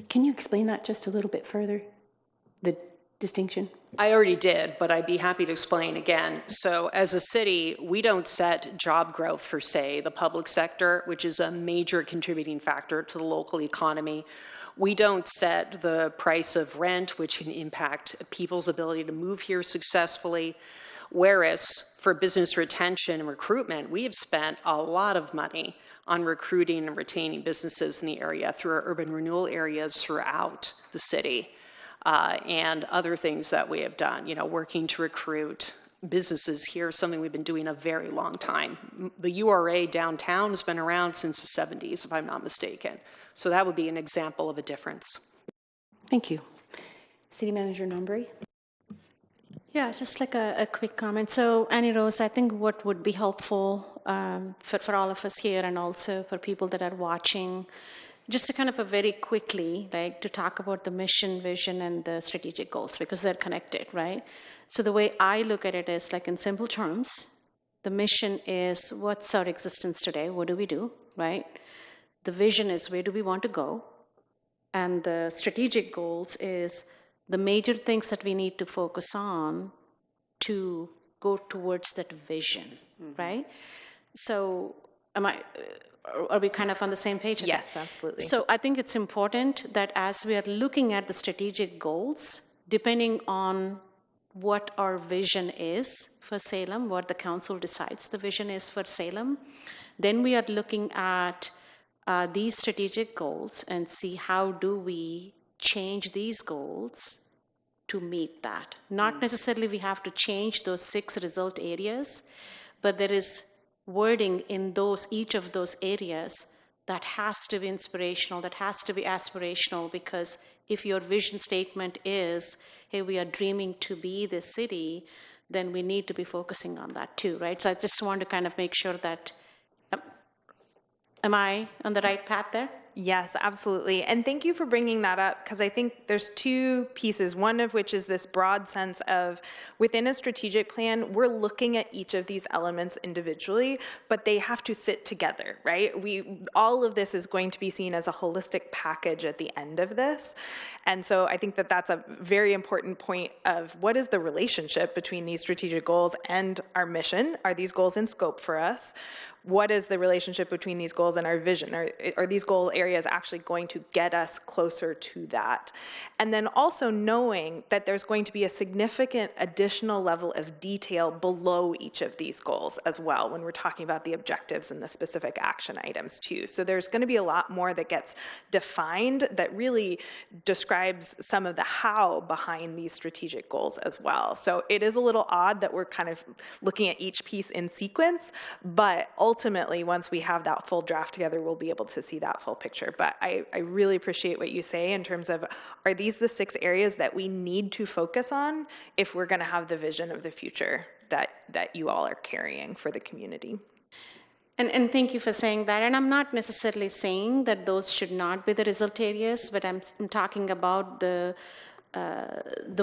Can you explain that just a little bit further? distinction? I already did, but I'd be happy to explain again. So as a city, we don't set job growth for, say, the public sector, which is a major contributing factor to the local economy. We don't set the price of rent, which can impact people's ability to move here successfully. Whereas for business retention and recruitment, we have spent a lot of money on recruiting and retaining businesses in the area through our urban renewal areas throughout the city. And other things that we have done, working to recruit businesses here, something we've been doing a very long time. The URA downtown has been around since the 70s, if I'm not mistaken. So that would be an example of a difference. Thank you. City Manager Nombry. Yeah, just like a quick comment. So, Annie Rose, I think what would be helpful for all of us here and also for people that are watching, just to kind of very quickly, like to talk about the mission, vision, and the strategic goals, because they're connected, right? So the way I look at it is like in simple terms, the mission is what's our existence today? What do we do, right? The vision is where do we want to go? And the strategic goals is the major things that we need to focus on to go towards that vision, right? So are we kind of on the same page? Yes, absolutely. So I think it's important that as we are looking at the strategic goals, depending on what our vision is for Salem, what the council decides the vision is for Salem, then we are looking at these strategic goals and see how do we change these goals to meet that. Not necessarily we have to change those 6 result areas, but there is wording in each of those areas that has to be inspirational, that has to be aspirational, because if your vision statement is, hey, we are dreaming to be this city, then we need to be focusing on that too, right? So I just want to kind of make sure that, am I on the right path there? Yes, absolutely. And thank you for bringing that up, because I think there's 2 pieces, one of which is this broad sense of within a strategic plan, we're looking at each of these elements individually, but they have to sit together, right? All of this is going to be seen as a holistic package at the end of this. And so I think that that's a very important point of what is the relationship between these strategic goals and our mission? Are these goals in scope for us? What is the relationship between these goals and our vision? Are these goal areas actually going to get us closer to that? And then also knowing that there's going to be a significant additional level of detail below each of these goals as well when we're talking about the objectives and the specific action items too. So there's going to be a lot more that gets defined that really describes some of the how behind these strategic goals as well. So it is a little odd that we're kind of looking at each piece in sequence, but ultimately, once we have that full draft together, we'll be able to see that full picture. But I really appreciate what you say in terms of, are these the 6 areas that we need to focus on if we're going to have the vision of the future that you all are carrying for the community? And thank you for saying that. And I'm not necessarily saying that those should not be the result areas, but I'm talking about the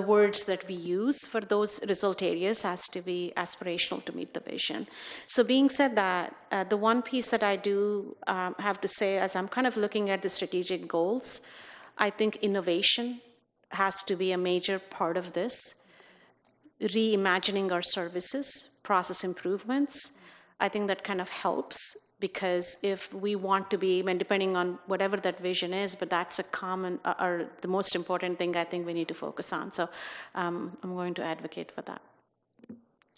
words that we use for those result areas has to be aspirational to meet the vision. So being said that, the one piece that I do have to say as I'm kind of looking at the strategic goals, I think innovation has to be a major part of this. Reimagining our services, process improvements, I think that kind of helps, because if we want to be, depending on whatever that vision is, but that's a common, or the most important thing I think we need to focus on. So I'm going to advocate for that.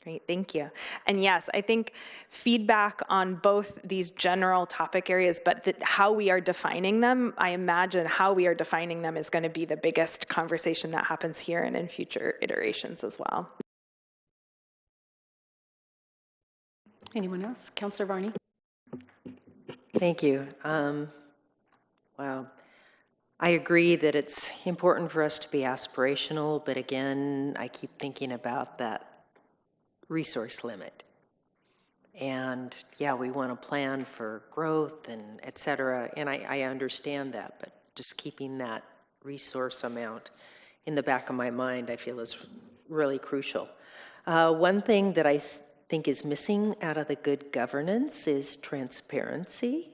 Great, thank you. And yes, I think feedback on both these general topic areas, but how we are defining them, I imagine how we are defining them is going to be the biggest conversation that happens here and in future iterations as well. Anyone else? Councillor Varney. Thank you. Wow. I agree that it's important for us to be aspirational, but again, I keep thinking about that resource limit. And yeah, we want to plan for growth and et cetera, and I understand that, but just keeping that resource amount in the back of my mind, I feel is really crucial. One thing that I think is missing out of the good governance is transparency,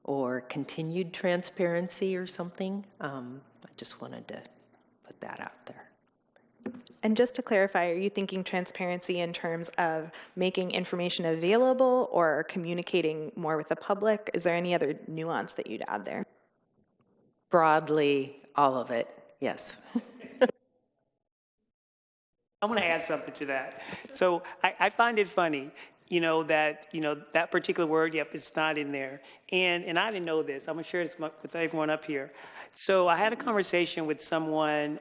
or continued transparency or something. I just wanted to put that out there. And just to clarify, are you thinking transparency in terms of making information available or communicating more with the public? Is there any other nuance that you'd add there? Broadly, all of it, yes. I'm going to add something to that. So I find it funny, that particular word, yep, it's not in there. And I didn't know this. I'm going to share this with everyone up here. So I had a conversation with someone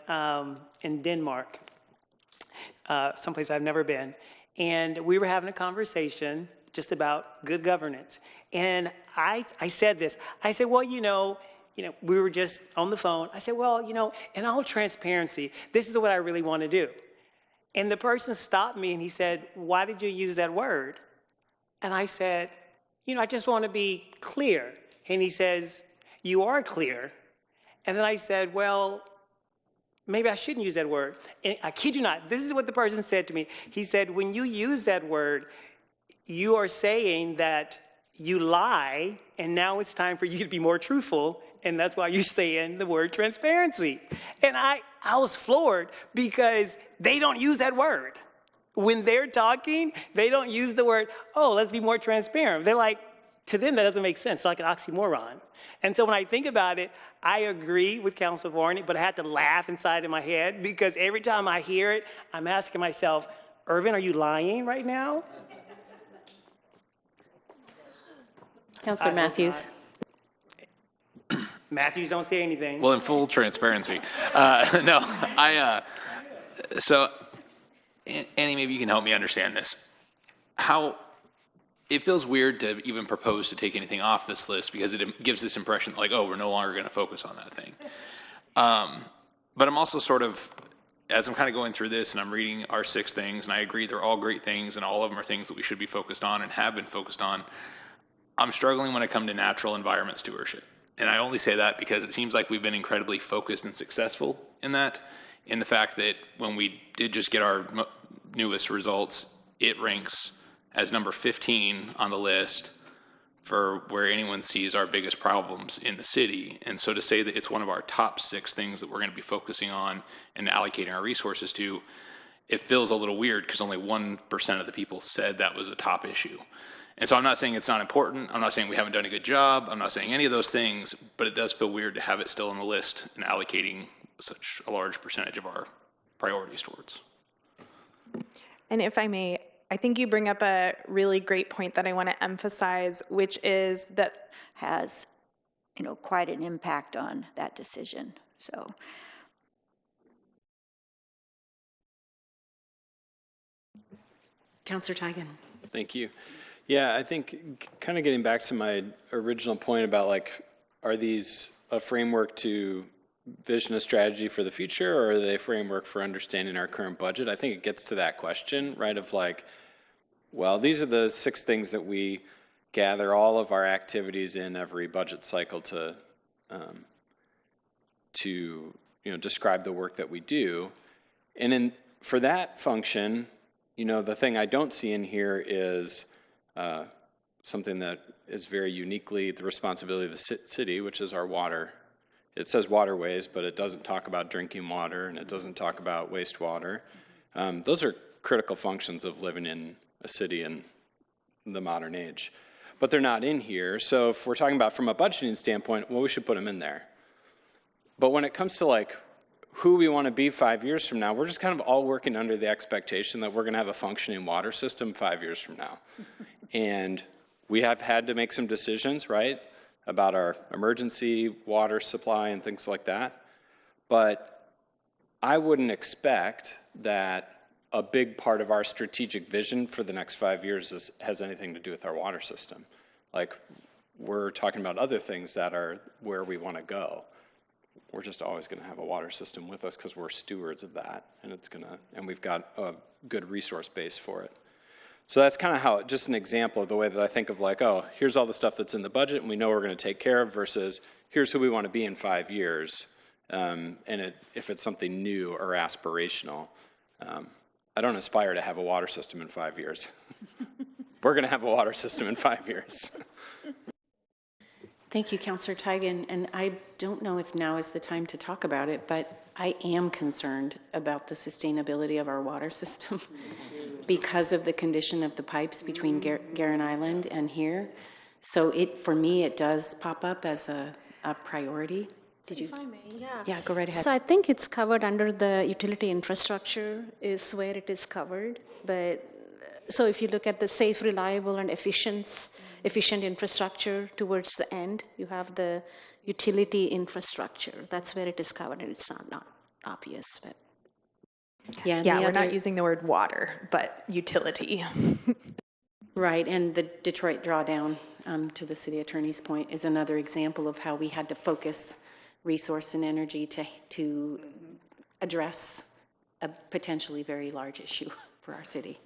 in Denmark, someplace I've never been. And we were having a conversation just about good governance. And I said this. I said, well, we were just on the phone. I said, well, in all transparency, this is what I really want to do. And the person stopped me and he said, why did you use that word? And I said, I just want to be clear. And he says, you are clear. And then I said, well, maybe I shouldn't use that word. And I kid you not, this is what the person said to me. He said, when you use that word, you are saying that you lie, and now it's time for you to be more truthful, and that's why you're saying the word transparency. And I was floored because they don't use that word. When they're talking, they don't use the word, oh, let's be more transparent. They're like, to them, that doesn't make sense. It's like an oxymoron. And so when I think about it, I agree with Councilor Varney, but I had to laugh inside of my head because every time I hear it, I'm asking myself, Irvin, are you lying right now? Councilor Matthews. Matthews, don't say anything. Well, in full transparency. So Annie, maybe you can help me understand this. How it feels weird to even propose to take anything off this list because it gives this impression like, oh, we're no longer going to focus on that thing. But I'm also sort of, as I'm kind of going through this and I'm reading our 6 things, and I agree they're all great things and all of them are things that we should be focused on and have been focused on, I'm struggling when it comes to natural environment stewardship. And I only say that because it seems like we've been incredibly focused and successful in that, in the fact that when we did just get our newest results, it ranks as number 15 on the list for where anyone sees our biggest problems in the city. And so to say that it's one of our top 6 things that we're going to be focusing on and allocating our resources to, it feels a little weird because only 1% of the people said that was a top issue. And so I'm not saying it's not important. I'm not saying we haven't done a good job. I'm not saying any of those things, but it does feel weird to have it still on the list and allocating such a large percentage of our priorities towards. And if I may, I think you bring up a really great point that I want to emphasize, which is that has, quite an impact on that decision. So. Councilor Tigan. Thank you. Yeah, I think kind of getting back to my original point about like, are these a framework to vision a strategy for the future, or are they a framework for understanding our current budget? I think it gets to that question, right, of like, well, these are the 6 things that we gather all of our activities in every budget cycle to describe the work that we do. And for that function, the thing I don't see in here is something that is very uniquely the responsibility of the city, which is our water. It says waterways, but it doesn't talk about drinking water, and it doesn't talk about wastewater. Those are critical functions of living in a city in the modern age. But they're not in here, so if we're talking about from a budgeting standpoint, well, we should put them in there. But when it comes to like who we want to be 5 years from now, we're just kind of all working under the expectation that we're going to have a functioning water system 5 years from now. And we have had to make some decisions, right, about our emergency water supply and things like that. But I wouldn't expect that a big part of our strategic vision for the next 5 years has anything to do with our water system. Like, we're talking about other things that are where we want to go. We're just always going to have a water system with us because we're stewards of that, and we've got a good resource base for it. So that's kind of how, just an example of the way that I think of like, oh, here's all the stuff that's in the budget and we know we're going to take care of versus here's who we want to be in 5 years. If it's something new or aspirational. I don't aspire to have a water system in 5 years. We're going to have a water system in 5 years. Thank you, Councilor Tigan. And I don't know if now is the time to talk about it, but I am concerned about the sustainability of our water system because of the condition of the pipes between Guerin Island and here. So for me, it does pop up as a priority. Did you? If I may, yeah. Yeah, go right ahead. So I think it's covered under the utility infrastructure is where it is covered. But so if you look at the safe, reliable, and efficient infrastructure towards the end, you have the utility infrastructure. That's where it is covered, and it's not obvious. But Yeah, we're not using the word water, but utility. Right, and the Detroit drawdown, to the city attorney's point, is another example of how we had to focus resource and energy to address a potentially very large issue for our city.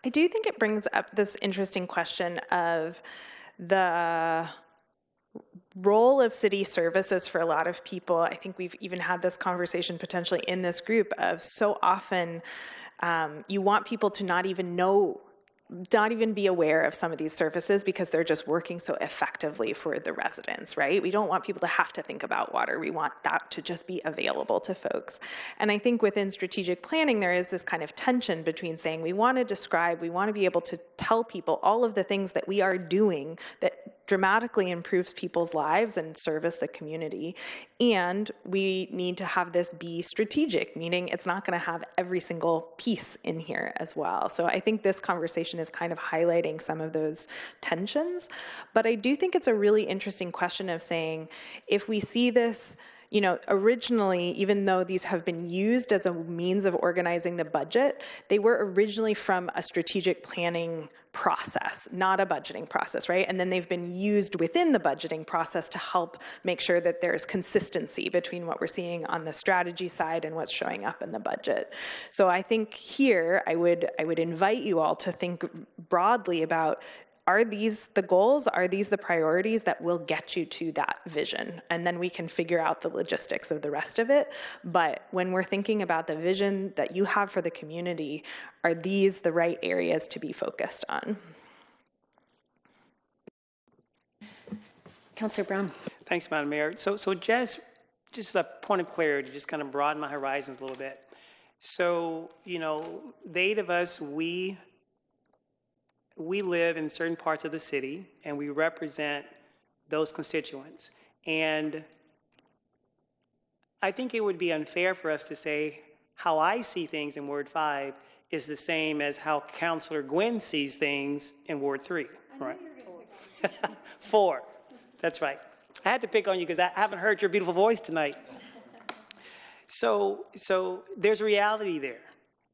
I do think it brings up this interesting question of the role of city services for a lot of people. I think we've even had this conversation potentially in this group of so often you want people to not even be aware of some of these services because they're just working so effectively for the residents, right? We don't want people to have to think about water. We want that to just be available to folks. And I think within strategic planning, there is this kind of tension between saying we want to be able to tell people all of the things that we are doing that dramatically improves people's lives and service the community. And we need to have this be strategic, meaning it's not going to have every single piece in here as well. So I think this conversation is kind of highlighting some of those tensions. But I do think it's a really interesting question of saying, if we see this, originally, even though these have been used as a means of organizing the budget, they were originally from a strategic planning process, not a budgeting process, right? And then they've been used within the budgeting process to help make sure that there's consistency between what we're seeing on the strategy side and what's showing up in the budget. So I think here, I would invite you all to think broadly about, are these the goals? Are these the priorities that will get you to that vision? And then we can figure out the logistics of the rest of it. But when we're thinking about the vision that you have for the community, are these the right areas to be focused on? Councilor Brown. Thanks, Madam Mayor. So just a point of clarity, just kind of broaden my horizons a little bit. So, the 8 of us, we live in certain parts of the city, and we represent those constituents. And I think it would be unfair for us to say how I see things in Ward 5 is the same as how Councilor Gwynn sees things in Ward 3, right? 4, that's right. I had to pick on you because I haven't heard your beautiful voice tonight. So there's a reality there.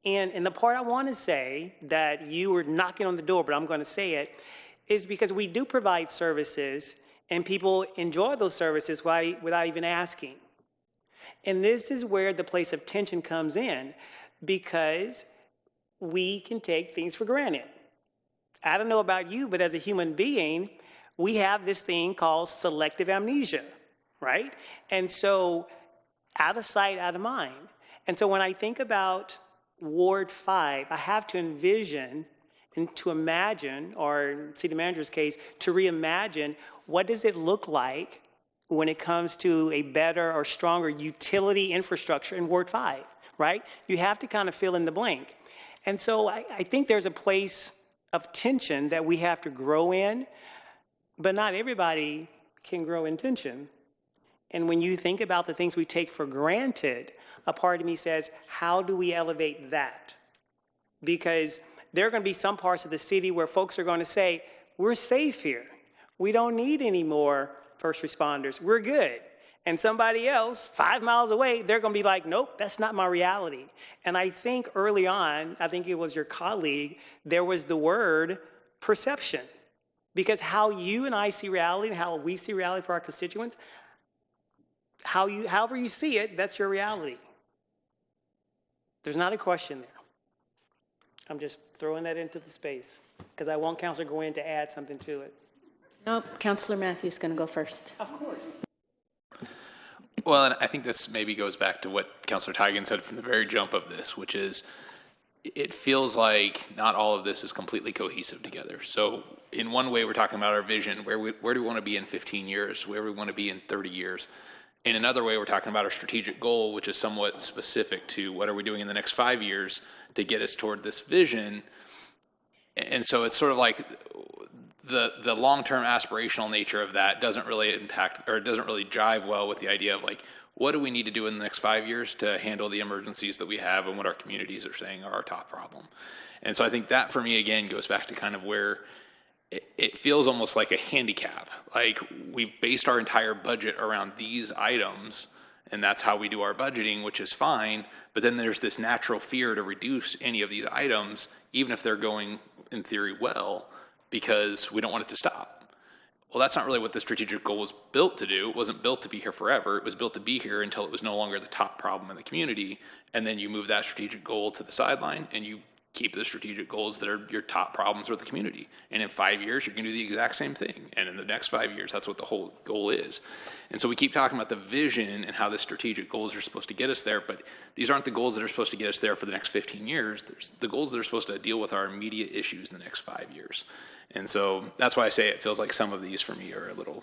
And the part I want to say that you were knocking on the door, but I'm going to say it, is because we do provide services and people enjoy those services without even asking. And this is where the place of tension comes in, because we can take things for granted. I don't know about you, but as a human being, we have this thing called selective amnesia, right? And so out of sight, out of mind. And so when I think about Ward 5, I have to envision and to imagine, or in city manager's case, to reimagine what does it look like when it comes to a better or stronger utility infrastructure in Ward 5, right? You have to kind of fill in the blank. And so I think there's a place of tension that we have to grow in, but not everybody can grow in tension. And when you think about the things we take for granted, a part of me says, how do we elevate that? Because there are going to be some parts of the city where folks are going to say, we're safe here. We don't need any more first responders. We're good. And somebody else, 5 miles away, they're going to be like, nope, that's not my reality. And I think early on, I think it was your colleague, there was the word perception. Because how you and I see reality and how we see reality for our constituents, however you see it, that's your reality. There's not a question there. I'm just throwing that into the space because I want Councilor Gwynn to add something to it. Nope, Councilor Matthews is going to go first. Of course. Well, and I think this maybe goes back to what Councilor Teigen said from the very jump of this, which is it feels like not all of this is completely cohesive together. So in one way, we're talking about our vision, where do we want to be in 15 years, where we want to be in 30 years. In another way, we're talking about our strategic goal, which is somewhat specific to what are we doing in the next 5 years to get us toward this vision. And so it's sort of like the long-term aspirational nature of that doesn't really impact, or it doesn't really jive well with the idea of like, what do we need to do in the next 5 years to handle the emergencies that we have and what our communities are saying are our top problem. And so I think that for me, again, goes back to kind of where it feels almost like a handicap. Like we've based our entire budget around these items, and that's how we do our budgeting, which is fine. But then there's this natural fear to reduce any of these items, even if they're going in theory well, because we don't want it to stop. Well, that's not really what the strategic goal was built to do. It wasn't built to be here forever. It was built to be here until it was no longer the top problem in the community. And then you move that strategic goal to the sideline and you keep the strategic goals that are your top problems with the community. And in 5 years, you're going to do the exact same thing. And in the next 5 years, that's what the whole goal is. And so we keep talking about the vision and how the strategic goals are supposed to get us there, but these aren't the goals that are supposed to get us there for the next 15 years. There's the goals that are supposed to deal with our immediate issues in the next 5 years. And so that's why I say it feels like some of these for me are a little,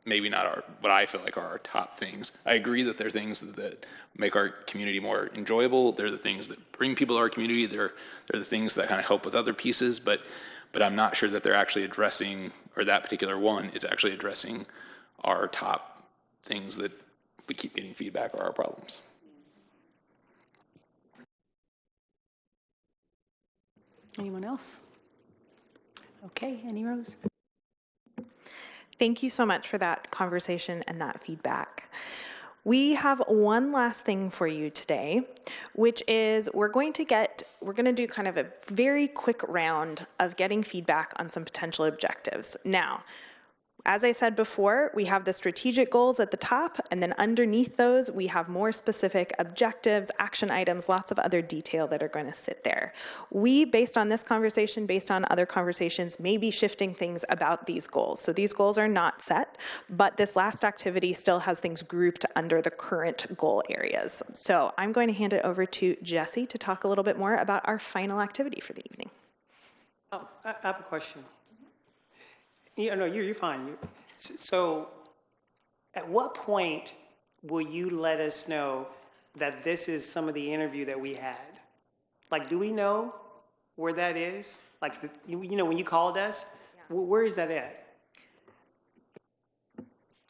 maybe not what I feel like are our top things. I agree that they're things that make our community more enjoyable. They're the things that bring people to our community. They're the things that kind of help with other pieces, but I'm not sure that they're actually addressing, or that particular one is actually addressing our top things that we keep getting feedback are our problems. Anyone else? Okay, Annie Rose. Thank you so much for that conversation and that feedback. We have one last thing for you today, which is we're going to do kind of a very quick round of getting feedback on some potential objectives. Now, as I said before, we have the strategic goals at the top, and then underneath those, we have more specific objectives, action items, lots of other detail that are going to sit there. We, based on this conversation, based on other conversations, may be shifting things about these goals. So these goals are not set, but this last activity still has things grouped under the current goal areas. So I'm going to hand it over to Jesse to talk a little bit more about our final activity for the evening. Oh, I have a question. Yeah, no, you're fine. So at what point will you let us know that this is some of the interview that we had? Like, do we know where that is? Like, when you called us, where is that at?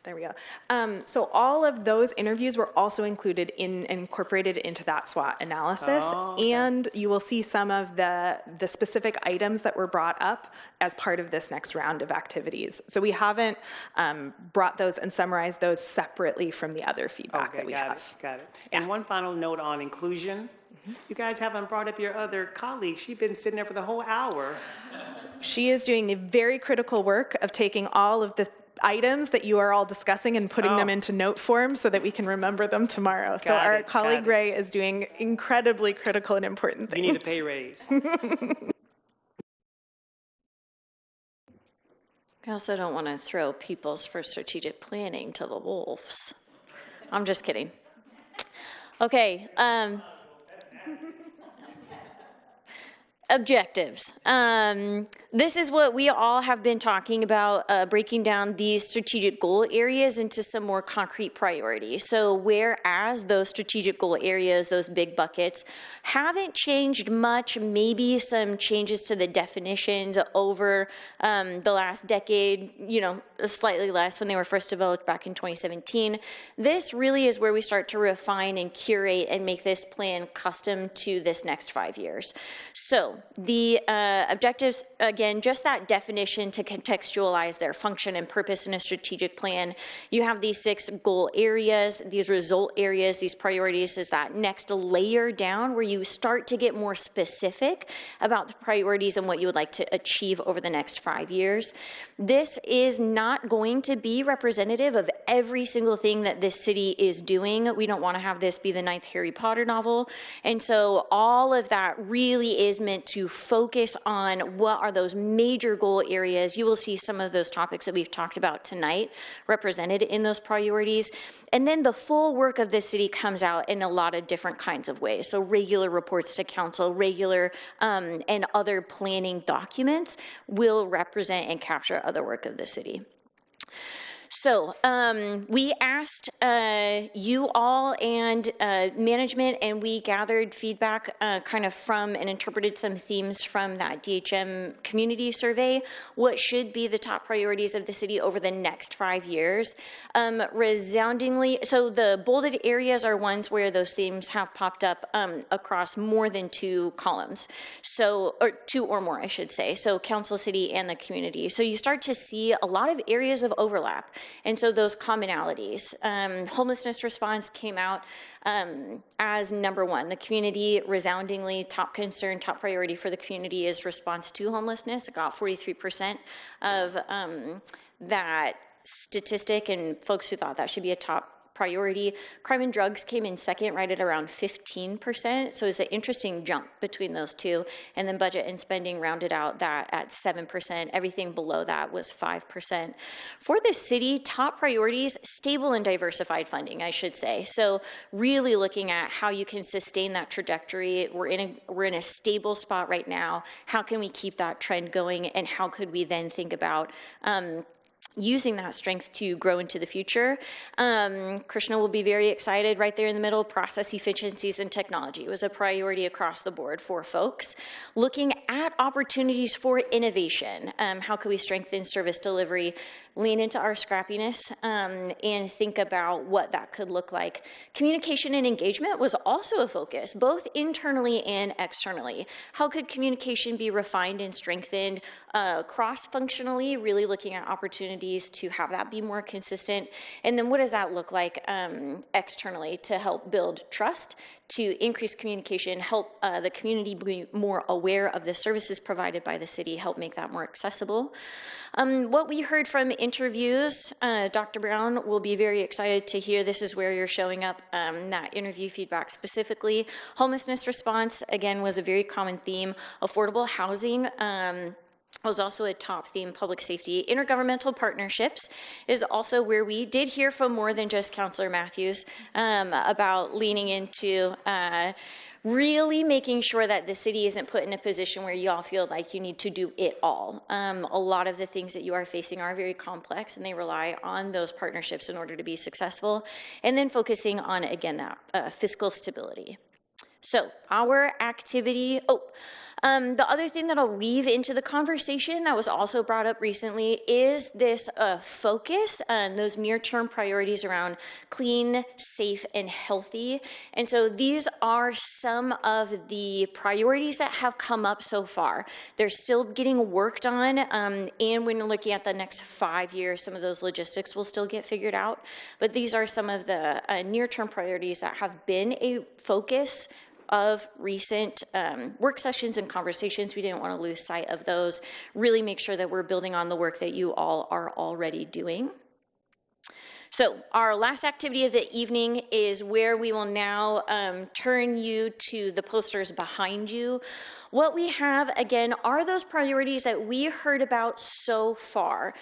There we go. So all of those interviews were also included incorporated into that SWOT analysis. Oh, okay. And you will see some of the specific items that were brought up as part of this next round of activities. So we haven't brought those and summarized those separately from the other feedback that we have. Got it. Yeah. And one final note on inclusion. You guys haven't brought up your other colleague. She's been sitting there for the whole hour. She is doing the very critical work of taking all of the items that you are all discussing and putting them into note form so that we can remember them tomorrow. So our colleague Ray is doing incredibly critical and important things. You need a pay raise. We also don't want to throw Peoples for Strategic Planning to the wolves. I'm just kidding. Okay. Objectives. This is what we all have been talking about, breaking down these strategic goal areas into some more concrete priorities. So whereas those strategic goal areas, those big buckets, haven't changed much, maybe some changes to the definitions over the last decade, slightly less when they were first developed back in 2017. This really is where we start to refine and curate and make this plan custom to this next 5 years. So the objectives, again, just that definition to contextualize their function and purpose in a strategic plan. You have these 6 goal areas, these result areas, these priorities is that next layer down where you start to get more specific about the priorities and what you would like to achieve over the next 5 years. This is not going to be representative of every single thing that this city is doing. We don't want to have this be the 9th Harry Potter novel. And so all of that really is meant to focus on what are those major goal areas. You will see some of those topics that we've talked about tonight represented in those priorities. And then the full work of this city comes out in a lot of different kinds of ways. So regular reports to council, regular and other planning documents will represent and capture other work of the city. So we asked you all and management, and we gathered feedback kind of from and interpreted some themes from that DHM community survey. What should be the top priorities of the city over the next 5 years? Resoundingly, so the bolded areas are ones where those themes have popped up across more than 2 columns. So, or 2 or more, I should say. So council, city, and the community. So you start to see a lot of areas of overlap. And so those commonalities. Homelessness response came out as number 1. The community, resoundingly, top concern, top priority for the community is response to homelessness. It got 43% of that statistic, and folks who thought that should be a top priority. Crime and drugs came in second, right at around 15%. So it's an interesting jump between those two. And then budget and spending rounded out that at 7%. Everything below that was 5%. For the city, top priorities, stable and diversified funding, I should say. So really looking at how you can sustain that trajectory. We're in a stable spot right now. How can we keep that trend going? And how could we then think about using that strength to grow into the future? Krishna will be very excited right there in the middle. Process efficiencies and technology was a priority across the board for folks. Looking at opportunities for innovation. How can we strengthen service delivery, lean into our scrappiness, and think about what that could look like. Communication and engagement was also a focus, both internally and externally. How could communication be refined and strengthened cross-functionally, really looking at opportunities to have that be more consistent? And then what does that look like externally to help build trust, to increase communication, help the community be more aware of the services provided by the city, help make that more accessible. What we heard from interviews, Dr. Brown will be very excited to hear. This is where you're showing up, that interview feedback specifically. Homelessness response, again, was a very common theme. Affordable housing was also a top theme. Public safety. Intergovernmental partnerships is also where we did hear from more than just Councillor Matthews about leaning into really making sure that the city isn't put in a position where you all feel like you need to do it all. A lot of the things that you are facing are very complex, and they rely on those partnerships in order to be successful. And then focusing on, again, that fiscal stability. So our activity, the other thing that I'll weave into the conversation that was also brought up recently is this focus on those near-term priorities around clean, safe, and healthy. And so these are some of the priorities that have come up so far. They're still getting worked on, and when you're looking at the next 5 years, some of those logistics will still get figured out. But these are some of the near-term priorities that have been a focus of recent work sessions and conversations. We didn't want to lose sight of those. Really make sure that we're building on the work that you all are already doing. So our last activity of the evening is where we will now turn you to the posters behind you. What we have, again, are those priorities that we heard about so far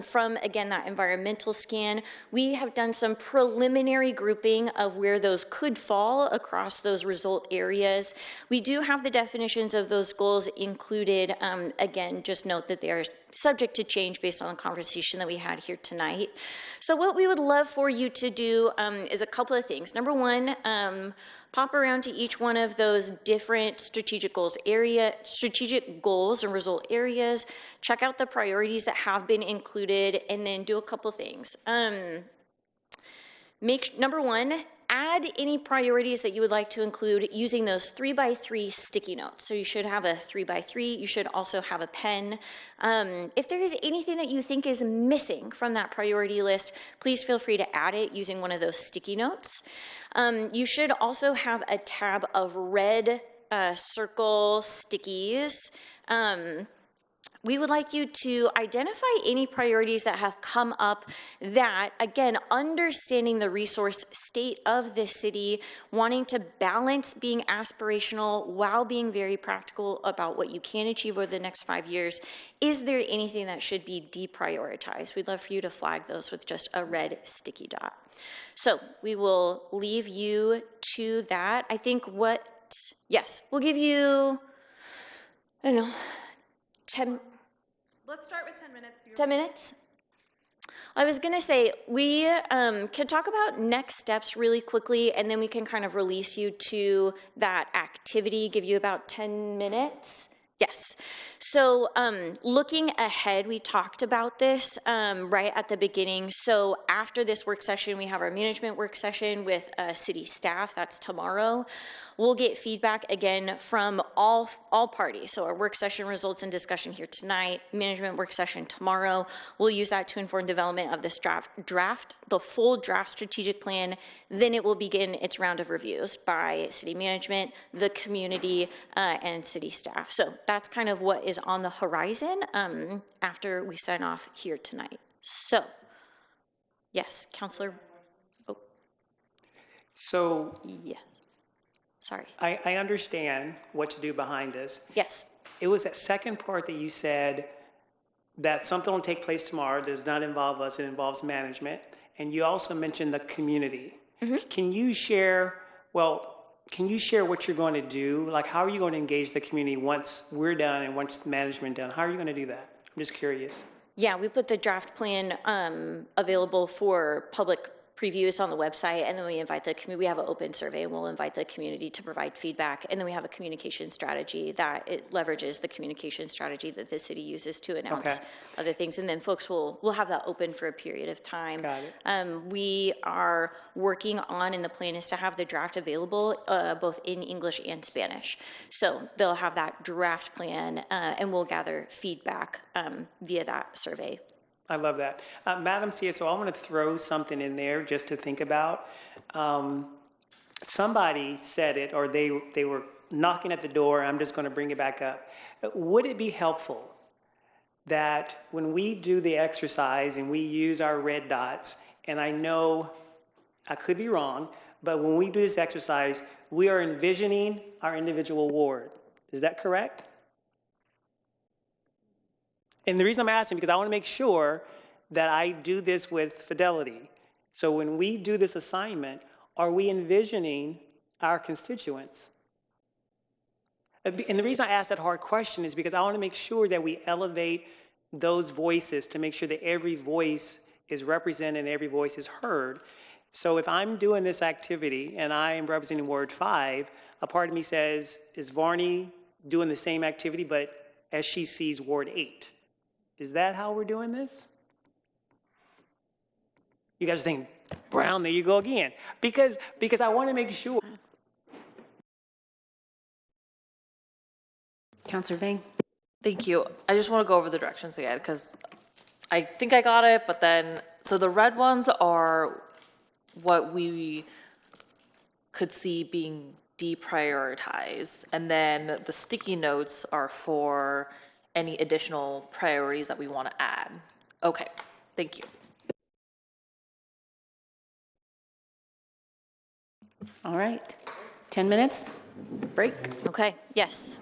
from, again, that environmental scan. We have done some preliminary grouping of where those could fall across those result areas. We do have the definitions of those goals included. Again, just note that they are subject to change based on the conversation that we had here tonight. So what we would love for you to do is a couple of things. Number one, pop around to each one of those different strategic goals and result areas, check out the priorities that have been included, and then do a couple things. Number one, add any priorities that you would like to include using those 3x3 sticky notes. So you should have a 3x3. You should also have a pen. If there is anything that you think is missing from that priority list, please feel free to add it using one of those sticky notes. You should also have a tab of red circle stickies. We would like you to identify any priorities that have come up that, again, understanding the resource state of the city, wanting to balance being aspirational while being very practical about what you can achieve over the next 5 years. Is there anything that should be deprioritized? We'd love for you to flag those with just a red sticky dot. So we will leave you to that. I think yes, we'll give you, I don't know, 10. Let's start with 10 minutes. 10 minutes? I was going to say, we can talk about next steps really quickly, and then we can kind of release you to that activity, give you about 10 minutes. Yes. So looking ahead, we talked about this right at the beginning. So after this work session, we have our management work session with city staff. That's tomorrow. We'll get feedback again from all parties. So our work session results and discussion here tonight, management work session tomorrow. We'll use that to inform development of this the full draft strategic plan. Then it will begin its round of reviews by city management, the community, and city staff. So that's kind of what is on the horizon after we sign off here tonight. So, yes, Councilor. Oh. So. Yeah. Sorry. I understand what to do behind this. Yes. It was that second part that you said that something will take place tomorrow. Does not involve us. It involves management. And you also mentioned the community. Mm-hmm. Can you share what you're going to do? Like, how are you going to engage the community once we're done and once the management done? How are you going to do that? I'm just curious. Yeah, we put the draft plan available for public preview. It's on the website, and then we invite the community. We have an open survey, and we'll invite the community to provide feedback. And then we have a communication strategy that it leverages the communication strategy that the city uses to announce other things. And then folks we'll have that open for a period of time. Got it. We are working on, and the plan is to have the draft available both in English and Spanish. So they'll have that draft plan, and we'll gather feedback via that survey. I love that. Madam CSO, I want to throw something in there just to think about. Somebody said it, or they were knocking at the door. I'm just going to bring it back up. Would it be helpful that when we do the exercise and we use our red dots, and I know I could be wrong, but when we do this exercise, we are envisioning our individual ward. Is that correct? And the reason I'm asking, because I want to make sure that I do this with fidelity. So when we do this assignment, are we envisioning our constituents? And the reason I ask that hard question is because I want to make sure that we elevate those voices to make sure that every voice is represented and every voice is heard. So if I'm doing this activity and I am representing Ward 5, a part of me says, is Varney doing the same activity, but as she sees Ward 8? Is that how we're doing this? You guys think, Brown, there you go again. Because I want to make sure. Councilor Vang. Thank you. I just want to go over the directions again because I think I got it, but then, so the red ones are what we could see being deprioritized. And then the sticky notes are for any additional priorities that we want to add. Okay, thank you. All right, 10 minutes, break. Okay, yes.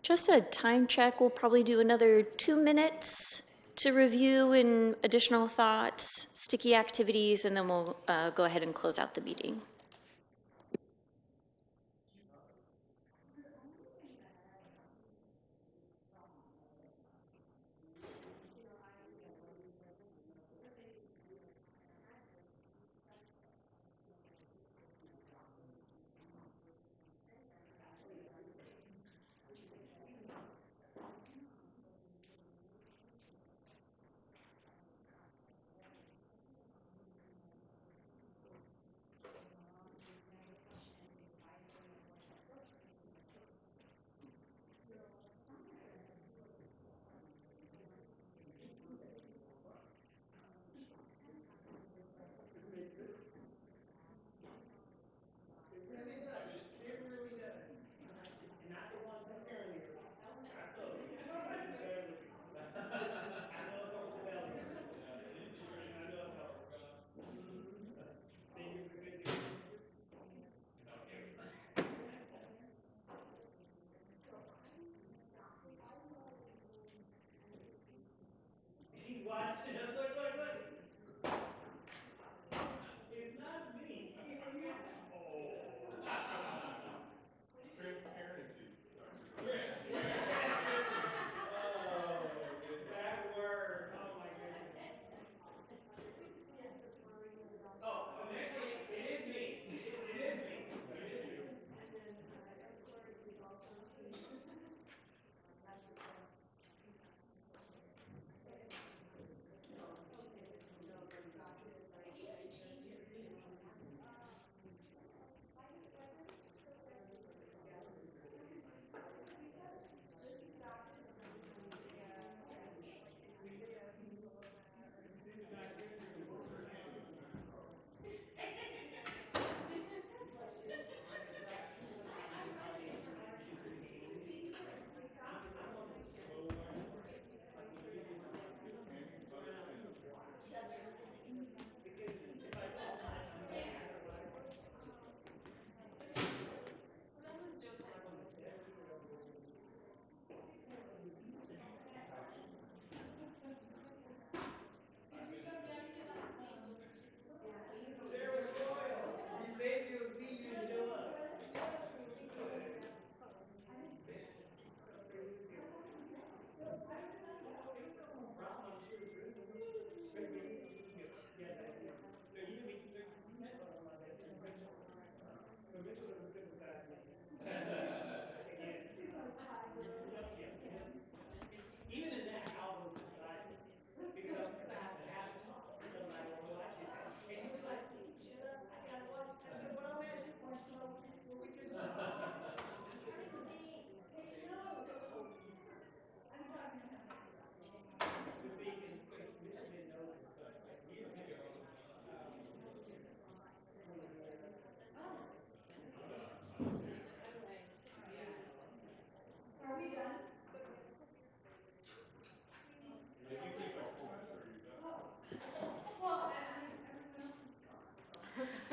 Just a time check, we'll probably do another 2 minutes to review and additional thoughts, sticky activities, and then we'll go ahead and close out the meeting.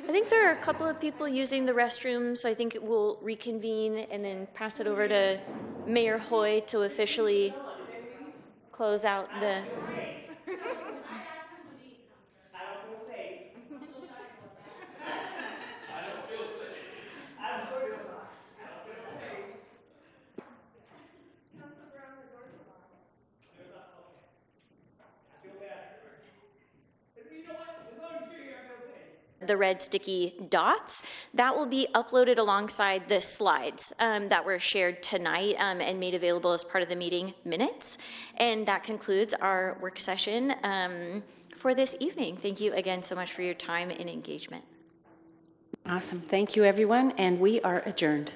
I think there are a couple of people using the restrooms. I think we'll reconvene and then pass it over to Mayor Hoy to officially close out the... the red sticky dots, that will be uploaded alongside the slides that were shared tonight and made available as part of the meeting minutes. And that concludes our work session for this evening. Thank you again so much for your time and engagement. Awesome. Thank you, everyone, and we are adjourned.